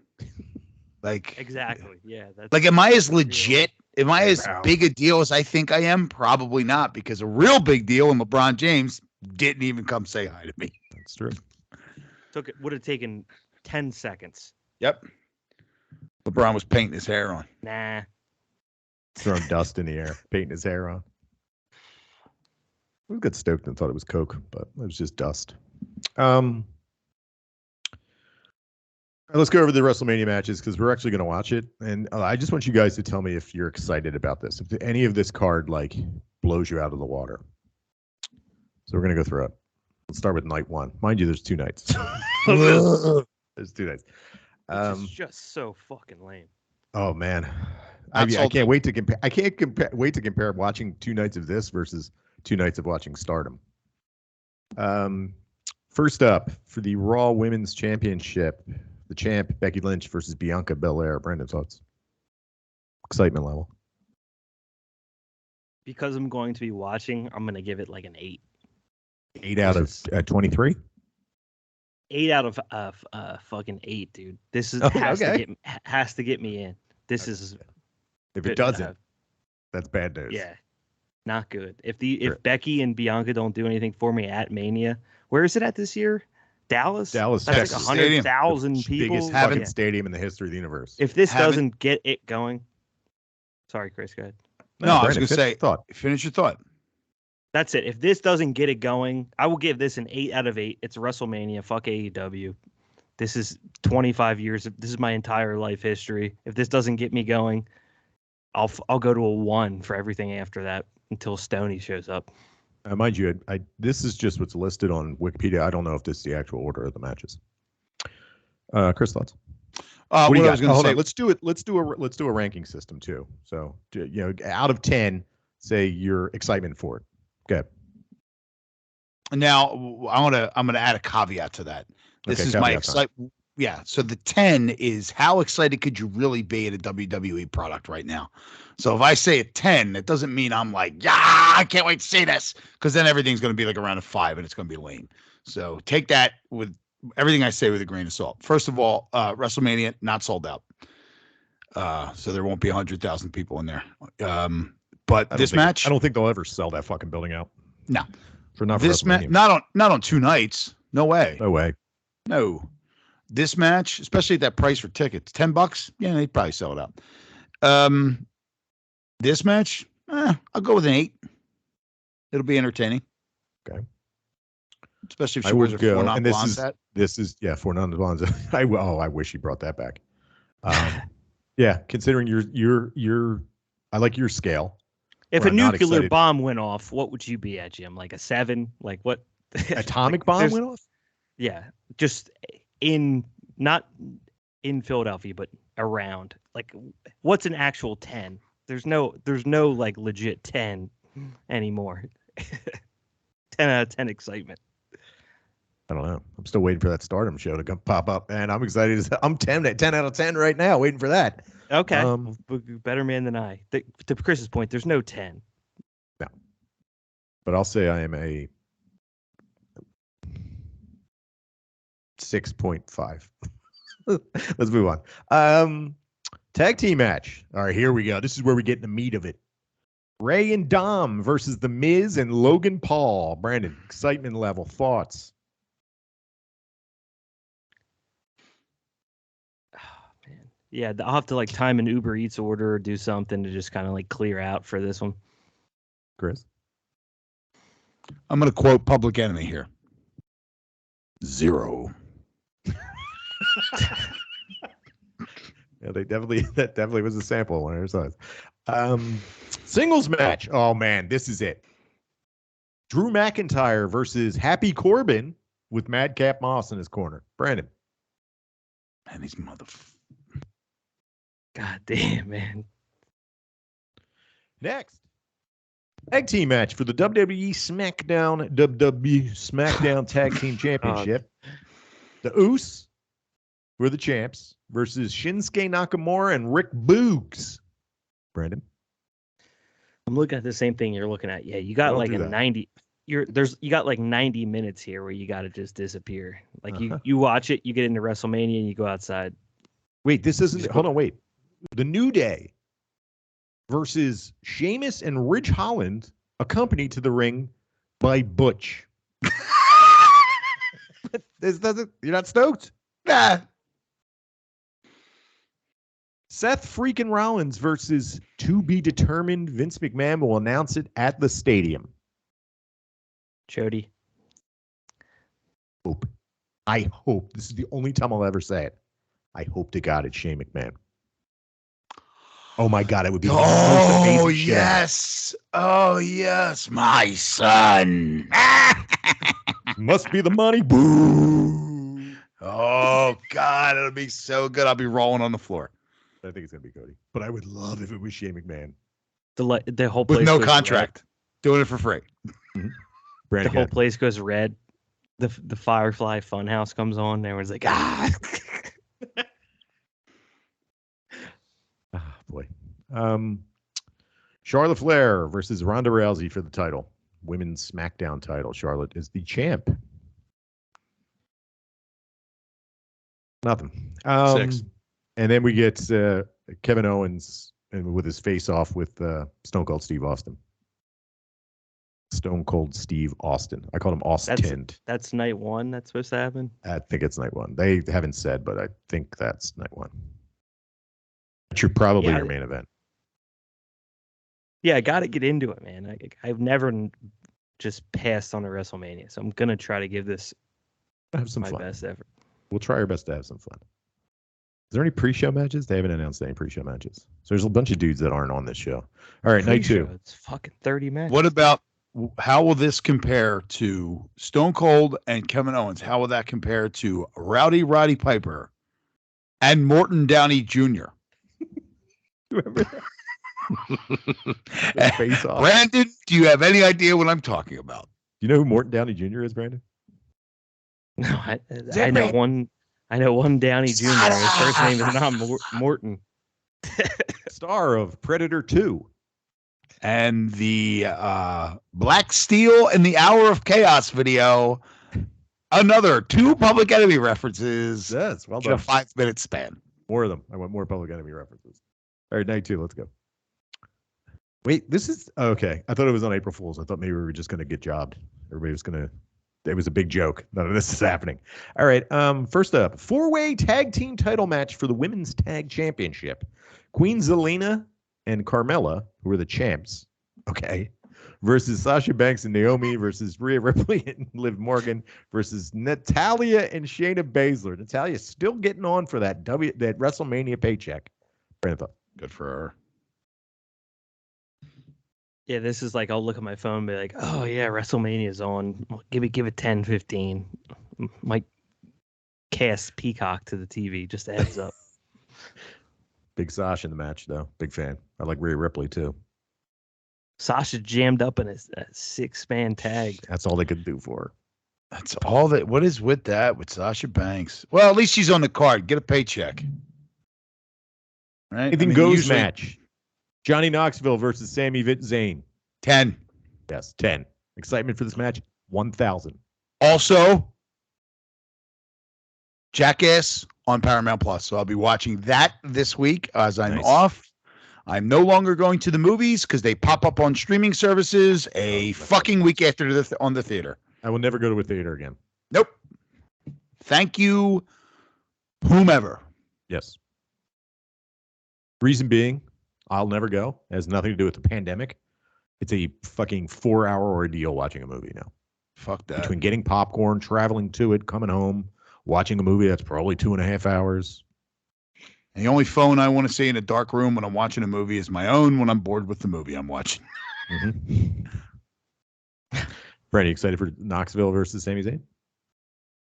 Like, exactly. Yeah. Am I as legit? Am I as big a deal as I think I am? Probably not, because a real big deal and LeBron James didn't even come say hi to me. That's true. Would have taken 10 seconds. Yep. LeBron was painting his hair on. Nah. Throwing dust in the air, painting his hair on. We got stoked and thought it was Coke, but it was just dust. Let's go over the WrestleMania matches because we're actually going to watch it. And I just want you guys to tell me if you're excited about this. If any of this card blows you out of the water. So we're going to go through it. Let's start with night one. Mind you, there's 2 nights. There's 2 nights. It's just so fucking lame. Oh, man. I can't wait to compare. I can't wait to compare watching 2 nights of this versus 2 nights of watching Stardom. First up, for the Raw Women's Championship, the champ, Becky Lynch versus Bianca Belair. Brandon, thoughts? Excitement level. Because I'm going to be watching, I'm going to give it an 8. 8 out of 23? 8 out of fucking 8, dude. This is has to get me in. This is... If it doesn't, that's bad news. Yeah, not good. If Becky and Bianca don't do anything for me at Mania, where is it at this year? Dallas, That's Texas. 100,000 people. Biggest fucking stadium in the history of the universe. If this doesn't get it going, sorry, Chris, go ahead. No, I was going to say, finish your thought. That's it. If this doesn't get it going, I will give this an 8 out of 8. It's WrestleMania. Fuck AEW. This is 25 years. This is my entire life history. If this doesn't get me going, I'll go to a 1 for everything after that until Stoney shows up. Mind you, this is just what's listed on Wikipedia. I don't know if this is the actual order of the matches. Chris, thoughts? What do you guys going to say? Let's do a ranking system too. So out of 10, say your excitement for it. Good. Now I'm gonna add a caveat to that. This is my excitement. Yeah. So the 10 is how excited could you really be at a WWE product right now? So if I say a 10, it doesn't mean I'm I can't wait to see this, because then everything's going to be around a 5 and it's going to be lame. So take that with everything I say with a grain of salt. First of all, WrestleMania not sold out, so there won't be 100,000 people in there. But this match, I don't think they'll ever sell that fucking building out. No, for this match, not on 2 nights. No way. No way. No. This match, especially at that price for tickets, $10. Yeah, they'd probably sell it out. This match, I'll go with an 8. It'll be entertaining. Okay. Especially if she wears her 4 non-blonde set. This is 4 non-blondes. I wish you brought that back. Yeah, considering your I like your scale. If a nuclear bomb went off, what would you be at, Jim? Like a 7? Like what? Atomic bomb went off? Yeah, just not in Philadelphia, but around. Like, what's an actual 10? There's no like legit 10 anymore. 10 out of 10 excitement. I don't know. I'm still waiting for that Stardom show to come pop up, and I'm excited. I'm 10 out of 10 right now, waiting for that. Okay, better man than I. To Chris's point, there's no 10. No, but I'll say I am a 6.5. Let's move on. Tag team match. All right, here we go. This is where we get in the meat of it. Ray and Dom versus The Miz and Logan Paul. Brandon, excitement level, thoughts? Yeah, I'll have to like time an Uber Eats order or do something to just kind of like clear out for this one. Chris? I'm going to quote Public Enemy here. 0. Yeah, that definitely was a sample of one of their songs. Singles match. Oh man, this is it. Drew McIntyre versus Happy Corbin with Madcap Moss in his corner. Brandon. Man, these motherfuckers. God damn, man. Next. Tag team match for the WWE SmackDown Tag Team Championship. The Usos, who are the champs, versus Shinsuke Nakamura and Rick Boogs. Brandon? I'm looking at the same thing you're looking at. Yeah, you got like 90. You got like 90 minutes here where you got to just disappear. Like you watch it, you get into WrestleMania, and you go outside. Wait, this isn't. Hold on, wait. The New Day versus Sheamus and Ridge Holland, accompanied to the ring by Butch. This doesn't. You're not stoked? Nah. Seth freaking Rollins versus to be determined. Vince McMahon will announce it at the stadium. Jody. I hope. This is the only time I'll ever say it. I hope to God it's Shane McMahon. Oh my God, it would be. Oh yes. Oh yes, my son. Must be the money. Boo. Oh God, it'll be so good. I'll be rolling on the floor. I think it's gonna be Cody, but I would love if it was Shane McMahon. The whole place with no contract, red. Doing it for free. Mm-hmm. The whole place goes red. The Firefly Funhouse comes on. And everyone's like, ah. Oh boy. Charlotte Flair versus Ronda Rousey for the title. Women's SmackDown title. Charlotte is the champ. Nothing. 6. And then we get Kevin Owens and with his face off with Stone Cold Steve Austin. Stone Cold Steve Austin. I called him Austin. That's night 1. That's supposed to happen. I think it's night 1. They haven't said, but I think that's night 1. But you're probably your main event. Yeah, I got to get into it, man. I've never just passed on a WrestleMania, so I'm gonna try to give this my best effort. We'll try our best to have some fun. Is there any pre-show matches? They haven't announced any pre-show matches. So there's a bunch of dudes that aren't on this show. All right, night 2. It's fucking 30 minutes. What about? How will this compare to Stone Cold and Kevin Owens? How will that compare to Rowdy Roddy Piper and Morton Downey Jr.? Remember that? Face off. Brandon, do you have any idea what I'm talking about? Do you know who Morton Downey Jr. is, Brandon? No, I know one. I know one Downey Jr. His first name is not Morton. Star of Predator 2. And the Black Steel and the Hour of Chaos video. Another 2 Public Enemy references. Yes, well in a done. 5-minute span. More of them. I want more Public Enemy references. All right, night 2. Let's go. Wait, this is okay. I thought it was on April Fool's. I thought maybe we were just going to get jobbed. Everybody was going to. It was a big joke. None of this is happening. All right. First up, 4-way tag team title match for the Women's Tag Championship. Queen Zelina and Carmella, who are the champs, okay, versus Sasha Banks and Naomi versus Rhea Ripley and Liv Morgan versus Natalya and Shayna Baszler. Natalya's still getting on for that WrestleMania paycheck. Brandon, good for her. Yeah, this is like I'll look at my phone and be like, oh yeah, WrestleMania's on. Give it 10, 15. Might cast Peacock to the TV, just a heads up. Big Sasha in the match, though. Big fan. I like Rhea Ripley, too. Sasha jammed up in a 6-man tag. That's all they could do for her. That's all that. What is with that with Sasha Banks? Well, at least she's on the card. Get a paycheck. Right? Anything goes match. Johnny Knoxville versus Sami Zayn. 10. Yes, 10. Excitement for this match? 1,000. Also, Jackass on Paramount Plus. So I'll be watching that this week as I'm off. I'm no longer going to the movies because they pop up on streaming services fucking week after on the theater. I will never go to a theater again. Nope. Thank you, whomever. Yes. Reason being, I'll never go. It has nothing to do with the pandemic. It's a fucking 4-hour ordeal watching a movie now. Fuck that. Between getting popcorn, traveling to it, coming home, watching a movie that's probably 2.5 hours. And the only phone I want to see in a dark room when I'm watching a movie is my own when I'm bored with the movie I'm watching. Brady, excited for Knoxville versus Sami Zayn?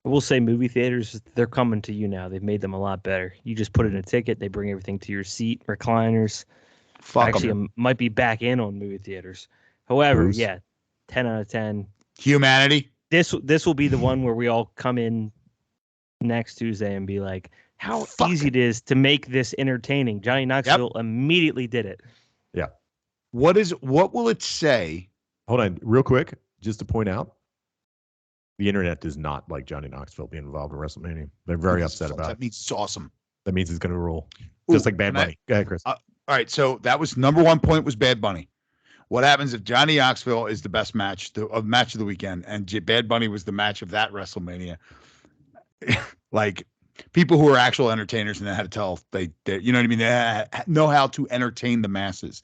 I will say movie theaters, they're coming to you now. They've made them a lot better. You just put in a ticket. They bring everything to your seat, recliners. Actually, might be back in on movie theaters. However, yeah, 10 out of 10. Humanity. This will be the one where we all come in next Tuesday and be like, how easy it is to make this entertaining. Johnny Knoxville immediately did it. Yeah. What will it say? Hold on, real quick, just to point out, the internet does not like Johnny Knoxville being involved in WrestleMania. They're very upset about it. That means it's awesome. That means it's going to rule. Just like Bad Bunny. Go ahead, Chris. All right, so that was number one point was Bad Bunny. What happens if Johnny Knoxville is the best match of the weekend and Bad Bunny was the match of that WrestleMania? Like, people who are actual entertainers and know how to tell, they you know what I mean? They know how to entertain the masses.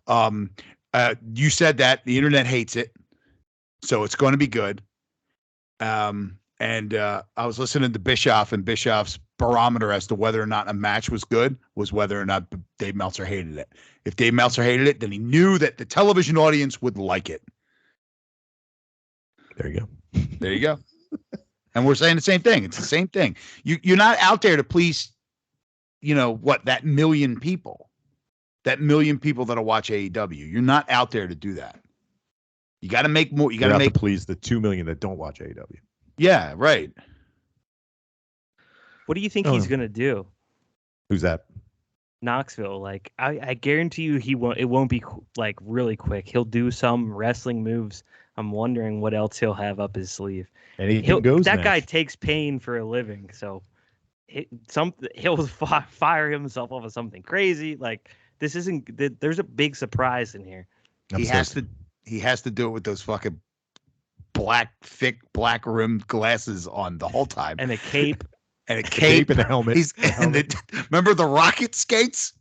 You said that the internet hates it, so it's going to be good. And I was listening to Bischoff, and Bischoff's barometer as to whether or not a match was good was whether or not Dave Meltzer hated it. If Dave Meltzer hated it, then he knew that the television audience would like it. There you go. There you go. And we're saying the same thing. It's the same thing. You're not out there to please, that million people. That million people that'll watch AEW. You're not out there to do that. You got to make more. You got to please the 2 million that don't watch AEW. Yeah, right. What do you think he's gonna do? Who's that? Knoxville. Like, I guarantee you, it won't be like really quick. He'll do some wrestling moves. I'm wondering what else he'll have up his sleeve. That guy takes pain for a living, so he'll fire himself off of something crazy. Like, this isn't. There's a big surprise in here. He has to do it with those fucking thick black rimmed glasses on the whole time, and a cape, and a helmet. Remember the rocket skates?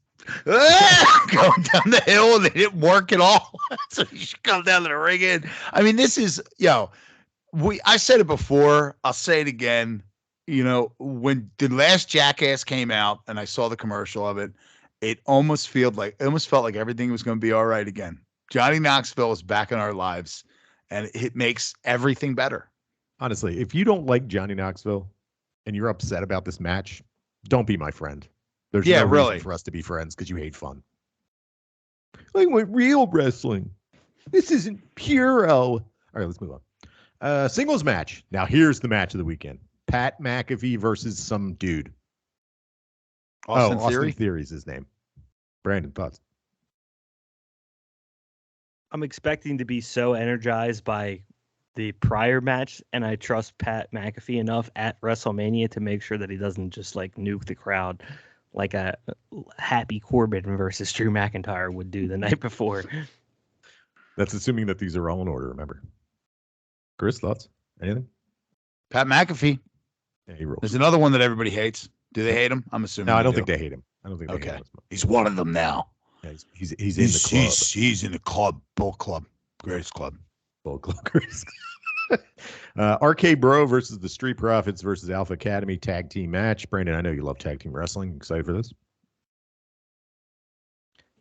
Going down the hill and they didn't work at all. So you should come down to the ring. And I mean, this is, I said it before. I'll say it again. When the last Jackass came out and I saw the commercial of it, it almost felt like everything was going to be all right again. Johnny Knoxville is back in our lives, and it makes everything better. Honestly, if you don't like Johnny Knoxville and you're upset about this match, don't be my friend. There's no reason for us to be friends because you hate fun. I want real wrestling. This isn't puro. All right, let's move on. Singles match. Now, here's the match of the weekend. Pat McAfee versus some dude. Austin Theory is his name. Brandon, thoughts? I'm expecting to be so energized by the prior match, and I trust Pat McAfee enough at WrestleMania to make sure that he doesn't just like nuke the crowd like a Happy Corbin versus Drew McIntyre would do the night before. That's assuming that these are all in order, remember. Chris, thoughts? Anything? Pat McAfee. Yeah, he rules. There's another one that everybody hates. Do they hate him? I'm assuming. No, I don't think they hate him. I don't think they hate him. He's one of them now. Yeah, he's in the club. He's in the club. Bull Club. Greatest club. Bull Club. RK Bro versus the Street Profits versus Alpha Academy tag team match. Brandon, I know you love tag team wrestling. Excited for this?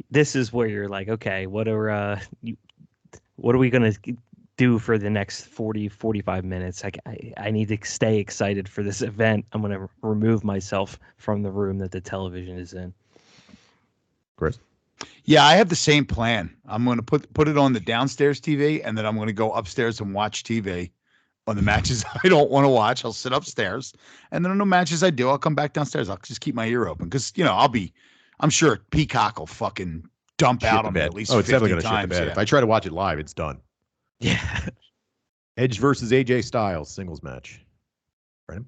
This is where you're like, okay, what are we gonna do for the next 45 minutes? I need to stay excited for this event. I'm gonna remove myself from the room that the television is in. Chris? Yeah, I have the same plan. I'm going to put it on the downstairs TV, and then I'm going to go upstairs and watch TV on the matches I don't want to watch. I'll sit upstairs, and then on the matches I do, I'll come back downstairs. I'll just keep my ear open because I'm sure Peacock will fucking dump out on me at least. Oh, it's definitely going to shit the bed. Yeah. If I try to watch it live, it's done. Yeah. Edge versus AJ Styles singles match. Brandon?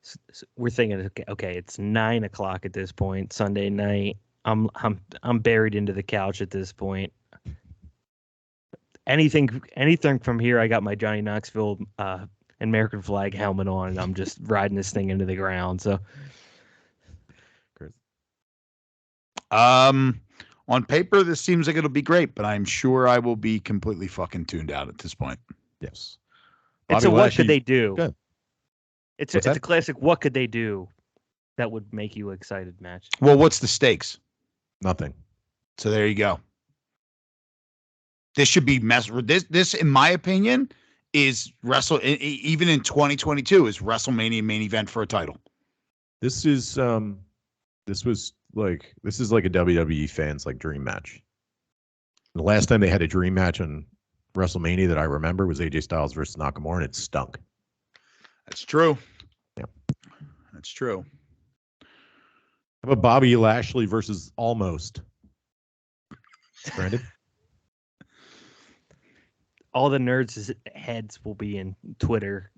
So we're thinking, okay, it's 9:00 at this point, Sunday night. I'm buried into the couch at this point. Anything from here, I got my Johnny Knoxville American flag helmet on, and I'm just riding this thing into the ground. So, on paper, this seems like it'll be great, but I'm sure I will be completely fucking tuned out at this point. Yes. It's what could they do? Good. It's a classic. What could they do that would make you excited match? Well, what's the stakes? Nothing. So there you go. This should be This, in my opinion, is even in 2022 is WrestleMania main event for a title. This is like a WWE fans like dream match. The last time they had a dream match on WrestleMania that I remember was AJ Styles versus Nakamura, and it stunk. That's true. Yeah, that's true. How about Bobby Lashley versus Almost? Brandon? All the nerds' heads will be in Twitter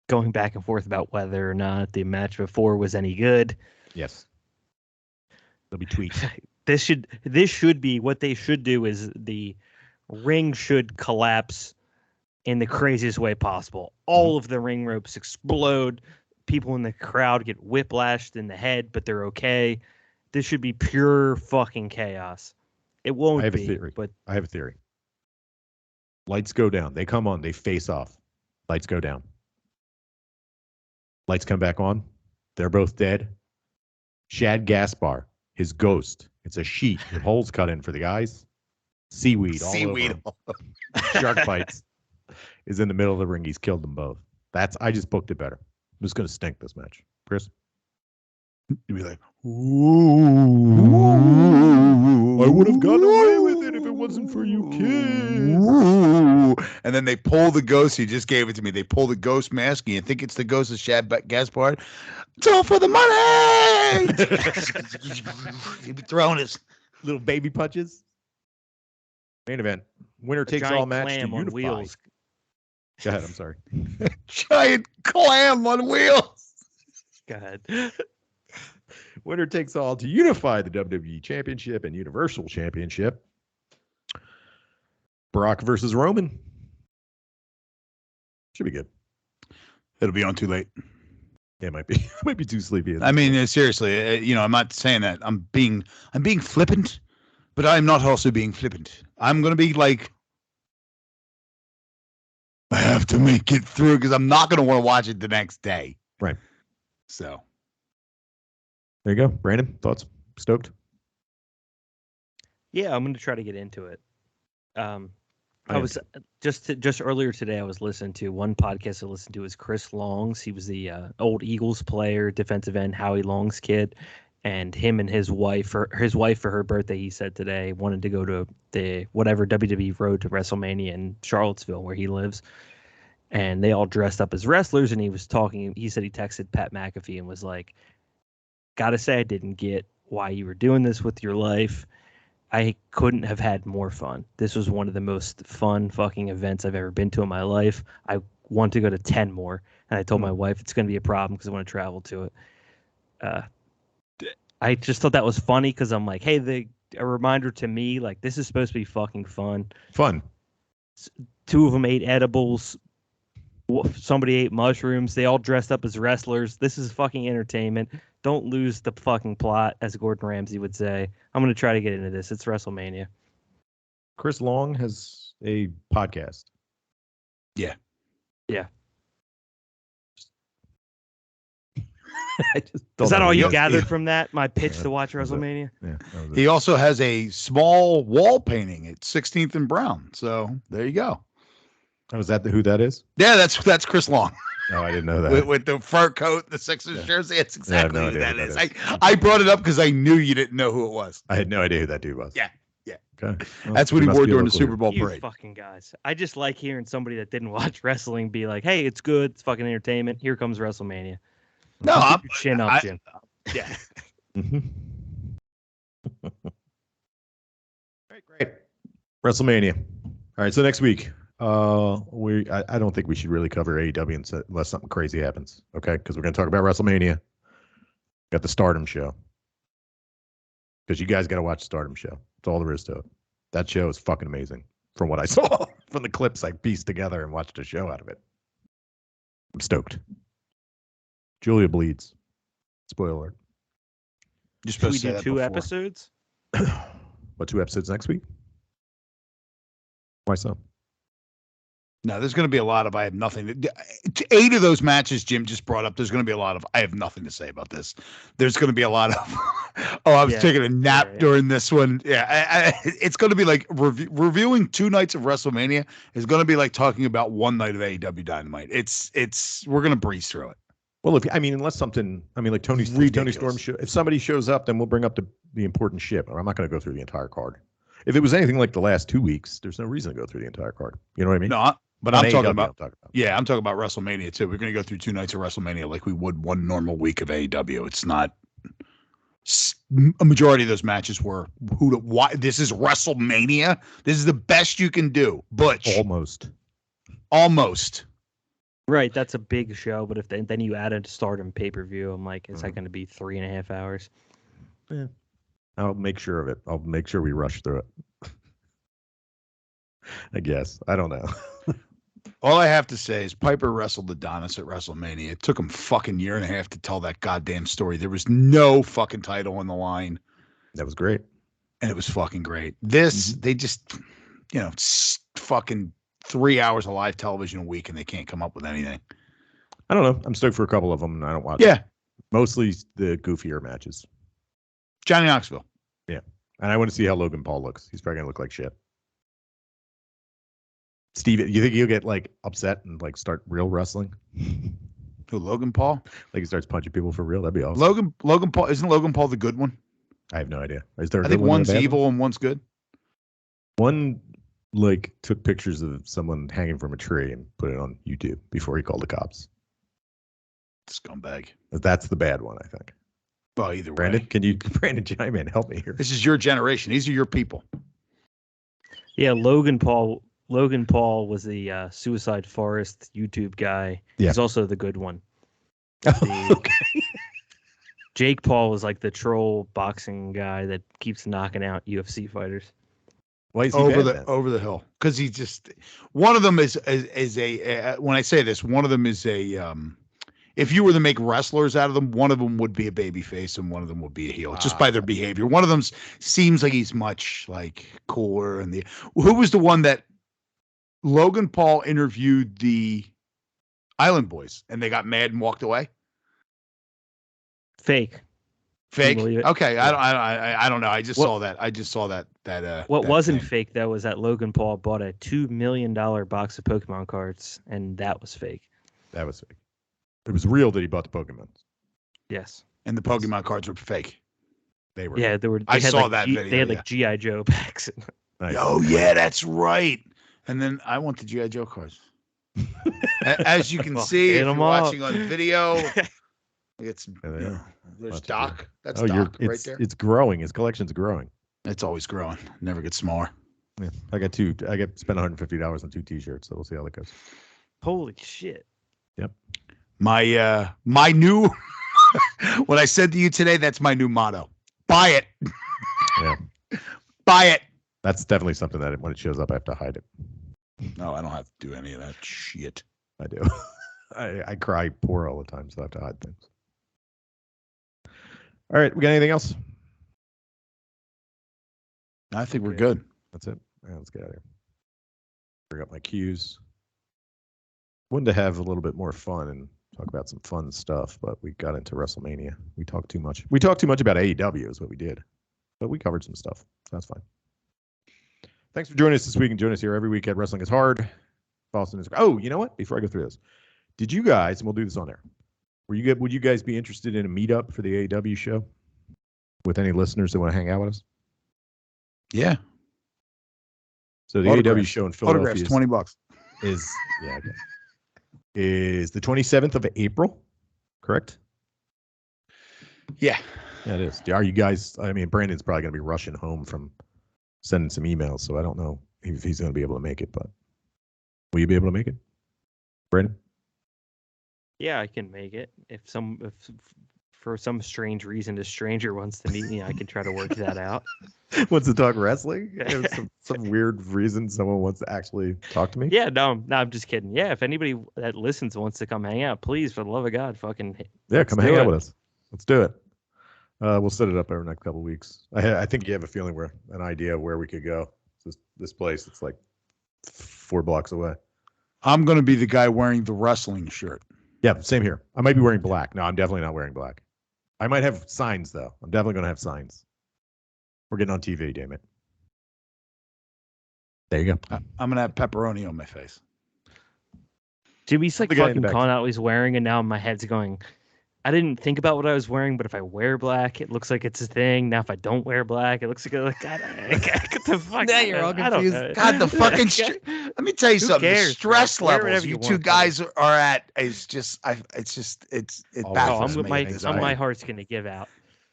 going back and forth about whether or not the match before was any good. Yes. There'll be tweets. This should be what they should do is the ring should collapse in the craziest way possible. All of the ring ropes explode. People in the crowd get whiplashed in the head, but they're okay. This should be pure fucking chaos. It won't be. I have a theory. But I have a theory. Lights go down. They come on. They face off. Lights go down. Lights come back on. They're both dead. Shad Gaspar, his ghost. It's a sheet with holes cut in for the guys. Seaweed all over. Shark bites. Is in the middle of the ring. He's killed them both. I just booked it better. I'm just going to stink this match. Chris? You'd be like, ooh. I would have gotten away with it if it wasn't for you kids. Ooh. And then they pull the ghost. He just gave it to me. They pull the ghost mask. And you think it's the ghost of Shad Gaspard. It's all for the money. He'd be throwing his little baby punches. Main event. Winner takes all match to unify. Wheels. Go ahead. I'm sorry. Giant clam on wheels. Go ahead. Winner takes all to unify the WWE Championship and Universal Championship. Brock versus Roman. Should be good. It'll be on too late. Yeah, it might be. It might be too sleepy. I mean, seriously, I'm not saying that. I'm being flippant, but I'm not also being flippant. I'm going to be like, I have to make it through because I'm not going to want to watch it the next day. Right. So. There you go. Brandon, thoughts? Stoked? Yeah, I'm going to try to get into it. I was just earlier today, I was listening to one podcast I listened to is Chris Long's. He was the old Eagles player, defensive end, Howie Long's kid. And him and his wife for her birthday, he said today, wanted to go to the whatever WWE road to WrestleMania in Charlottesville where he lives. And they all dressed up as wrestlers. And he said he texted Pat McAfee and was like, gotta say, I didn't get why you were doing this with your life. I couldn't have had more fun. This was one of the most fun fucking events I've ever been to in my life. I want to go to 10 more. And I told my wife it's going to be a problem because I want to travel to it. I just thought that was funny because I'm like, hey, a reminder to me, like, this is supposed to be fucking fun. Fun. 2 of them ate edibles. Somebody ate mushrooms. They all dressed up as wrestlers. This is fucking entertainment. Don't lose the fucking plot, as Gordon Ramsay would say. I'm going to try to get into this. It's WrestleMania. Chris Long has a podcast. Yeah. Yeah. Is that all you gathered from that? My pitch to watch WrestleMania? Yeah. He also has a small wall painting at 16th and Brown. So there you go. Oh, is that who that is? Yeah, that's Chris Long. Oh, I didn't know that. with the fur coat, the Sixers jersey. That's exactly no who that is. is. I brought it up because I knew you didn't know who it was. I had no idea who that dude was. Yeah. Okay. Well, that's what he wore during the Super Bowl you parade. Fucking guys. I just like hearing somebody that didn't watch wrestling be like, hey, it's good. It's fucking entertainment. Here comes WrestleMania. No, I'm chin up, Jim. Yeah. All right, great. WrestleMania. All right, so next week, I don't think we should really cover AEW unless something crazy happens. Okay, because we're going to talk about WrestleMania. Got the Stardom show. Because you guys got to watch the Stardom show. That's all there is to it. That show is fucking amazing. From what I saw from the clips I pieced together and watched a show out of it. I'm stoked. Julia bleeds. Spoiler alert. You're Should supposed we to do 2 episodes? What, 2 episodes next week? Why so? No, there's going to be a lot of I have nothing to 8 of those matches Jim just brought up. There's going to be a lot of I have nothing to say about this. There's going to be a lot of I was taking a nap during this one. Yeah, it's going to be like reviewing 2 nights of WrestleMania is going to be like talking about 1 night of AEW Dynamite. It's we're going to breeze through it. Well, unless something, like Tony Storm, if somebody shows up, then we'll bring up the important shit. Or I'm not going to go through the entire card. If it was anything like the last 2 weeks, there's no reason to go through the entire card. You know what I mean? No, but I'm talking about. Yeah, I'm talking about WrestleMania too. We're going to go through 2 nights of WrestleMania like we would 1 normal week of AEW. It's not. A majority of those matches were why this is WrestleMania. This is the best you can do. Butch. Almost. Right, that's a big show, but if then you add a Stardom pay-per-view, I'm like, is that going to be 3.5 hours? Yeah. I'll make sure of it. I'll make sure we rush through it. I guess. I don't know. All I have to say is Piper wrestled Adonis at WrestleMania. It took him fucking 1.5 years to tell that goddamn story. There was no fucking title on the line. That was great. And it was fucking great. This, they just, fucking 3 hours of live television a week and they can't come up with anything. I don't know. I'm stoked for a couple of them and I don't watch them. Mostly the goofier matches. Johnny Knoxville. Yeah. And I want to see how Logan Paul looks. He's probably going to look like shit. Steve, you think he'll get upset and start real wrestling? Who, Logan Paul? He starts punching people for real? That'd be awesome. Logan Paul, isn't Logan Paul the good one? I have no idea. Is there? I think one's evil and one's good. One took pictures of someone hanging from a tree and put it on YouTube before he called the cops. Scumbag. That's the bad one, I think. Well, either way. Brandon, Brandon chime in? Help me here. This is your generation. These are your people. Yeah, Logan Paul was the Suicide Forest YouTube guy. Yeah. He's also the good one. Okay. Jake Paul was the troll boxing guy that keeps knocking out UFC fighters. Why is he over the hill? Because he just one of them is a when I say this, one of them is a if you were to make wrestlers out of them, one of them would be a baby face and one of them would be a heel, just by their behavior. One of them seems like he's much cooler. And who was the one that Logan Paul interviewed the Island Boys and they got mad and walked away? Fake. Okay, yeah. I don't know. I just saw that. What wasn't fake though was that Logan Paul bought a $2 million box of Pokemon cards, and that was fake. That was fake. It was real that he bought the Pokemon. Yes. And the Pokemon cards were fake. They were. Yeah, they were. I saw that video. They had GI Joe packs. Nice. Oh yeah, that's right. And then I want the GI Joe cards. As you can see, if you're watching on video, there's Doc. That's Doc right there. It's growing. His collection's growing. It's always growing. Never gets smaller. Yeah, I spent $150 on 2 T-shirts, so we'll see how that goes. Holy shit! Yep. My new what I said to you today, that's my new motto. Buy it. Yeah. Buy it. That's definitely something that when it shows up, I have to hide it. No, I don't have to do any of that shit. I do. I cry poor all the time, so I have to hide things. All right, we got anything else? I think we're good. That's it. All right, let's get out of here. Bring up my cues. Wanted to have a little bit more fun and talk about some fun stuff, but we got into WrestleMania. We talked too much. We talked too much about AEW is what we did, but we covered some stuff. So that's fine. Thanks for joining us this week and join us here every week at Wrestling is Hard. Boston is. Oh, you know what? Before I go through this, did you guys, and we'll do this on air, would you guys be interested in a meetup for the AEW show with any listeners that want to hang out with us? Yeah. So the AEW show in Philadelphia is $20. Is the 27th of April, correct? Yeah. Yeah, it is. Are you guys? I mean, Brandon's probably going to be rushing home from sending some emails, so I don't know if he's going to be able to make it. But will you be able to make it, Brandon? Yeah, I can make it. If for some strange reason a stranger wants to meet me, I can try to work that out. Wants to talk wrestling? some weird reason someone wants to actually talk to me? Yeah, no, I'm just kidding. Yeah, if anybody that listens wants to come hang out, please, for the love of God, fucking come hang out with us. Let's do it. We'll set it up over the next couple of weeks. I think you have a feeling an idea of where we could go. This place, it's like 4 blocks away. I'm going to be the guy wearing the wrestling shirt. Yeah, same here. I might be wearing black. No, I'm definitely not wearing black. I might have signs, though. I'm definitely going to have signs. We're getting on TV, damn it. There you go. I'm going to have pepperoni on my face. Jimmy's like fucking calling out what he's wearing, and now my head's going, I didn't think about what I was wearing, but if I wear black, it looks like it's a thing. Now, if I don't wear black, it looks like God, get the fuck. Now you're all confused. God, the fucking. Let me tell you something. The stress levels you two guys are at is just. It baffles me. My heart's gonna give out.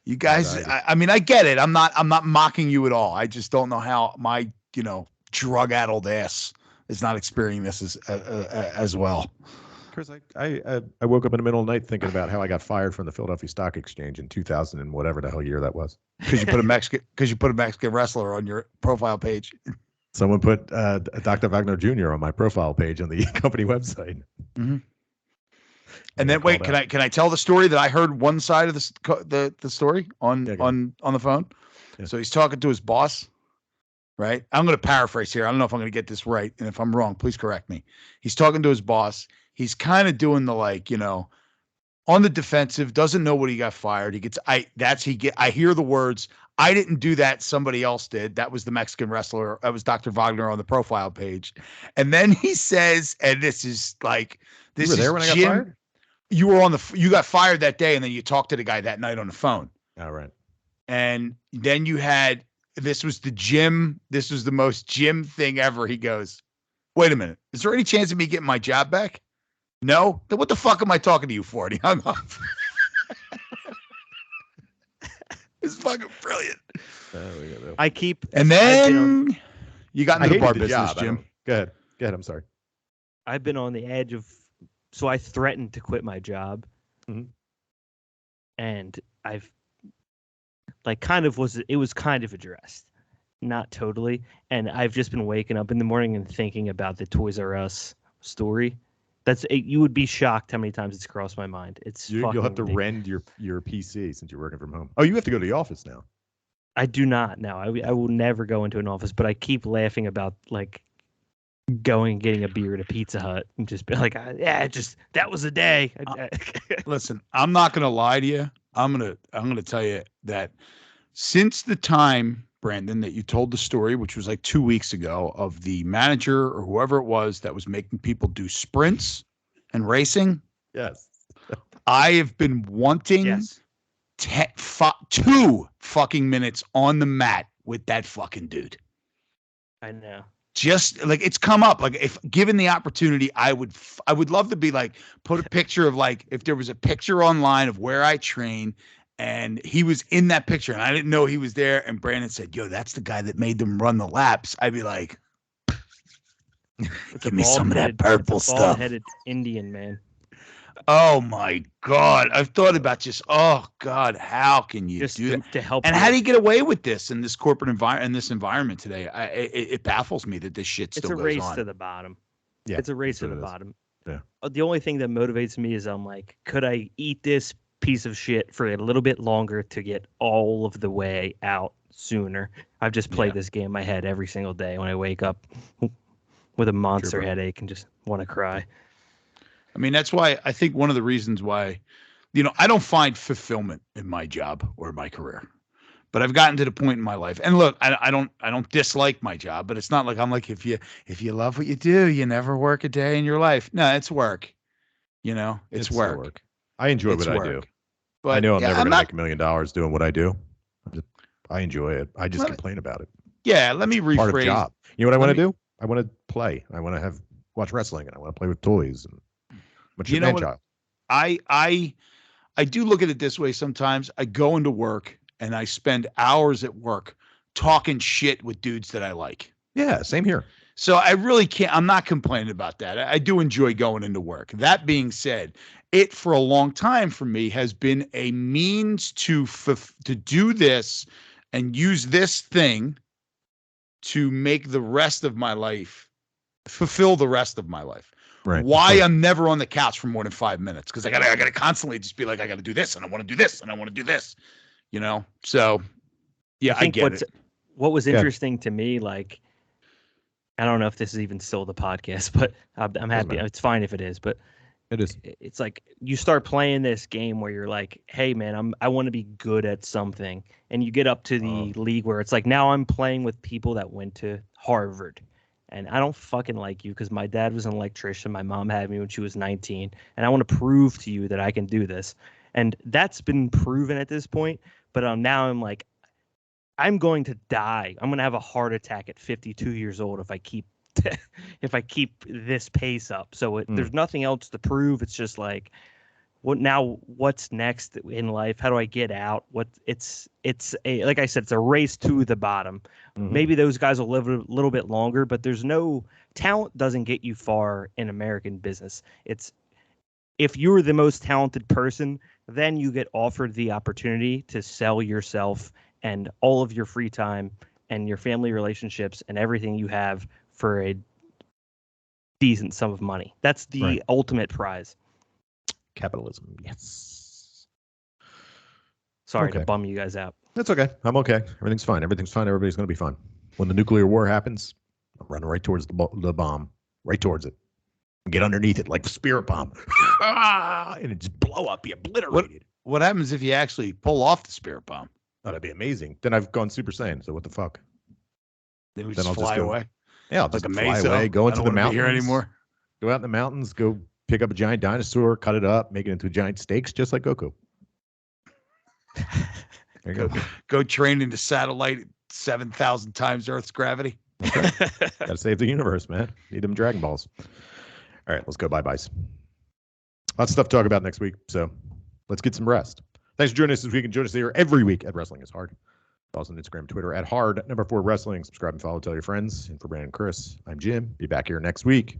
You guys, I mean, I get it. I'm not mocking you at all. I just don't know how my drug-addled ass is not experiencing this as well. Chris, I woke up in the middle of the night thinking about how I got fired from the Philadelphia Stock Exchange in 2000 and whatever the hell year that was. Because you put a Mexican wrestler on your profile page. Someone put Dr. Wagner Jr. on my profile page on the company website. Mm-hmm. And then wait, can I tell the story that I heard one side of the story on the phone? Yeah. So he's talking to his boss, right? I'm going to paraphrase here. I don't know if I'm going to get this right, and if I'm wrong, please correct me. He's talking to his boss. He's kind of doing the on the defensive, doesn't know what he got fired. I hear the words, I didn't do that, somebody else did. That was the Mexican wrestler. That was Dr. Wagner on the profile page. And then he says, and this is like, this you were is there when Jim, I got fired? You got fired that day, and then you talked to the guy that night on the phone. All right. And then you had, this was the most Jim thing ever. He goes, wait a minute. Is there any chance of me getting my job back? No? Then what the fuck am I talking to you for? And he hung up. It's fucking brilliant. And then you got into the bar business, Jim. Go ahead. I'm sorry. I've been on the edge of, so I threatened to quit my job. Mm-hmm. And I've it was kind of addressed. Not totally. And I've just been waking up in the morning and thinking about the Toys R Us story. You would be shocked how many times it's crossed my mind. You'll have to rend your PC since you're working from home. Oh, you have to go to the office now. I do not now. I will never go into an office, but I keep laughing about going and getting a beer at a Pizza Hut and just be like, that was a day. Listen, I'm not gonna lie to you. I'm gonna tell you that since the time, Brandon, that you told the story, which was like 2 weeks ago, of the manager or whoever it was that was making people do sprints and racing. Yes. I have been wanting 2 fucking minutes on the mat with that fucking dude. I know. Just like it's come up, like if given the opportunity, I would love to be like, put a picture of if there was a picture online of where I train and he was in that picture, and I didn't know he was there. And Brandon said, "Yo, that's the guy that made them run the laps." I'd be like, "Give me some of that purple stuff." Bald-headed Indian man. Oh my God! I've thought about just, oh God, how can you do that? To help? And how do you get away with this in this corporate environment, in this environment today? It baffles me that this shit still goes on. It's a race to the bottom. Yeah, it's a race to the bottom. Yeah. The only thing that motivates me is I'm like, could I eat this piece of shit for a little bit longer to get all of the way out sooner? I've just played this game in my head every single day when I wake up with a monster headache and just want to cry. I mean, that's why I think one of the reasons why, I don't find fulfillment in my job or my career, but I've gotten to the point in my life. And look, I don't dislike my job, but it's not like I'm like, if you love what you do, you never work a day in your life. No, it's work. It's work. I enjoy what I do. But I know I'm never going to make $1 million doing what I do. I enjoy it. I just complain about it. Yeah, let me rephrase. Part of the job. You know what I want to do? I want to play. I want to watch wrestling, and I want to play with toys. And I do look at it this way sometimes. I go into work and I spend hours at work talking shit with dudes that I like. Yeah, same here. So I really can't. I'm not complaining about that. I do enjoy going into work. That being said, it for a long time for me has been a means to do this and use this thing to make the rest of my life, fulfill the rest of my life. Right. Why I'm never on the couch for more than 5 minutes, because I gotta constantly just be like, I gotta do this and I want to do this and I want to do this, So yeah, I get it. What was interesting to me, like, I don't know if this is even still the podcast, but I'm happy. It's fine if it is, but it is. It's like you start playing this game where you're like, hey man, I want to be good at something, and you get up to the league where it's like, now I'm playing with people that went to Harvard. And I don't fucking like you because my dad was an electrician. My mom had me when she was 19. And I want to prove to you that I can do this. And that's been proven at this point. But now I'm like, I'm going to die. I'm going to have a heart attack at 52 years old if I keep this pace up. So there's nothing else to prove. It's just like, what's next in life? How do I get out? It's like I said, it's a race to the bottom. Mm-hmm. Maybe those guys will live a little bit longer, but there's no talent doesn't get you far in American business. It's if you're the most talented person, then you get offered the opportunity to sell yourself and all of your free time and your family relationships and everything you have for a decent sum of money. That's the ultimate prize. Capitalism, yes. Sorry to bum you guys out. That's okay. I'm okay. Everything's fine. Everybody's going to be fine. When the nuclear war happens, I'll run right towards the bomb, right towards it. Get underneath it like the spirit bomb. And it just blow up, be obliterated. What happens if you actually pull off the spirit bomb? Oh, that'd be amazing. Then I've gone Super Saiyan, so what the fuck? Then we just fly away? Yeah, I'll just fly away, go into the mountains. Here anymore. Go out in the mountains, go pick up a giant dinosaur, cut it up, make it into giant steaks, just like Goku. There you go. Go train into satellite 7,000 times Earth's gravity. Okay. Got to save the universe, man. Need them Dragon Balls. All right, let's go bye-byes. Lots of stuff to talk about next week, so let's get some rest. Thanks for joining us this week, and join us here every week at Wrestling is Hard. Also on Instagram, Twitter at hard_wrestling. Subscribe and follow, tell your friends. And for Brandon and Chris, I'm Jim. Be back here next week.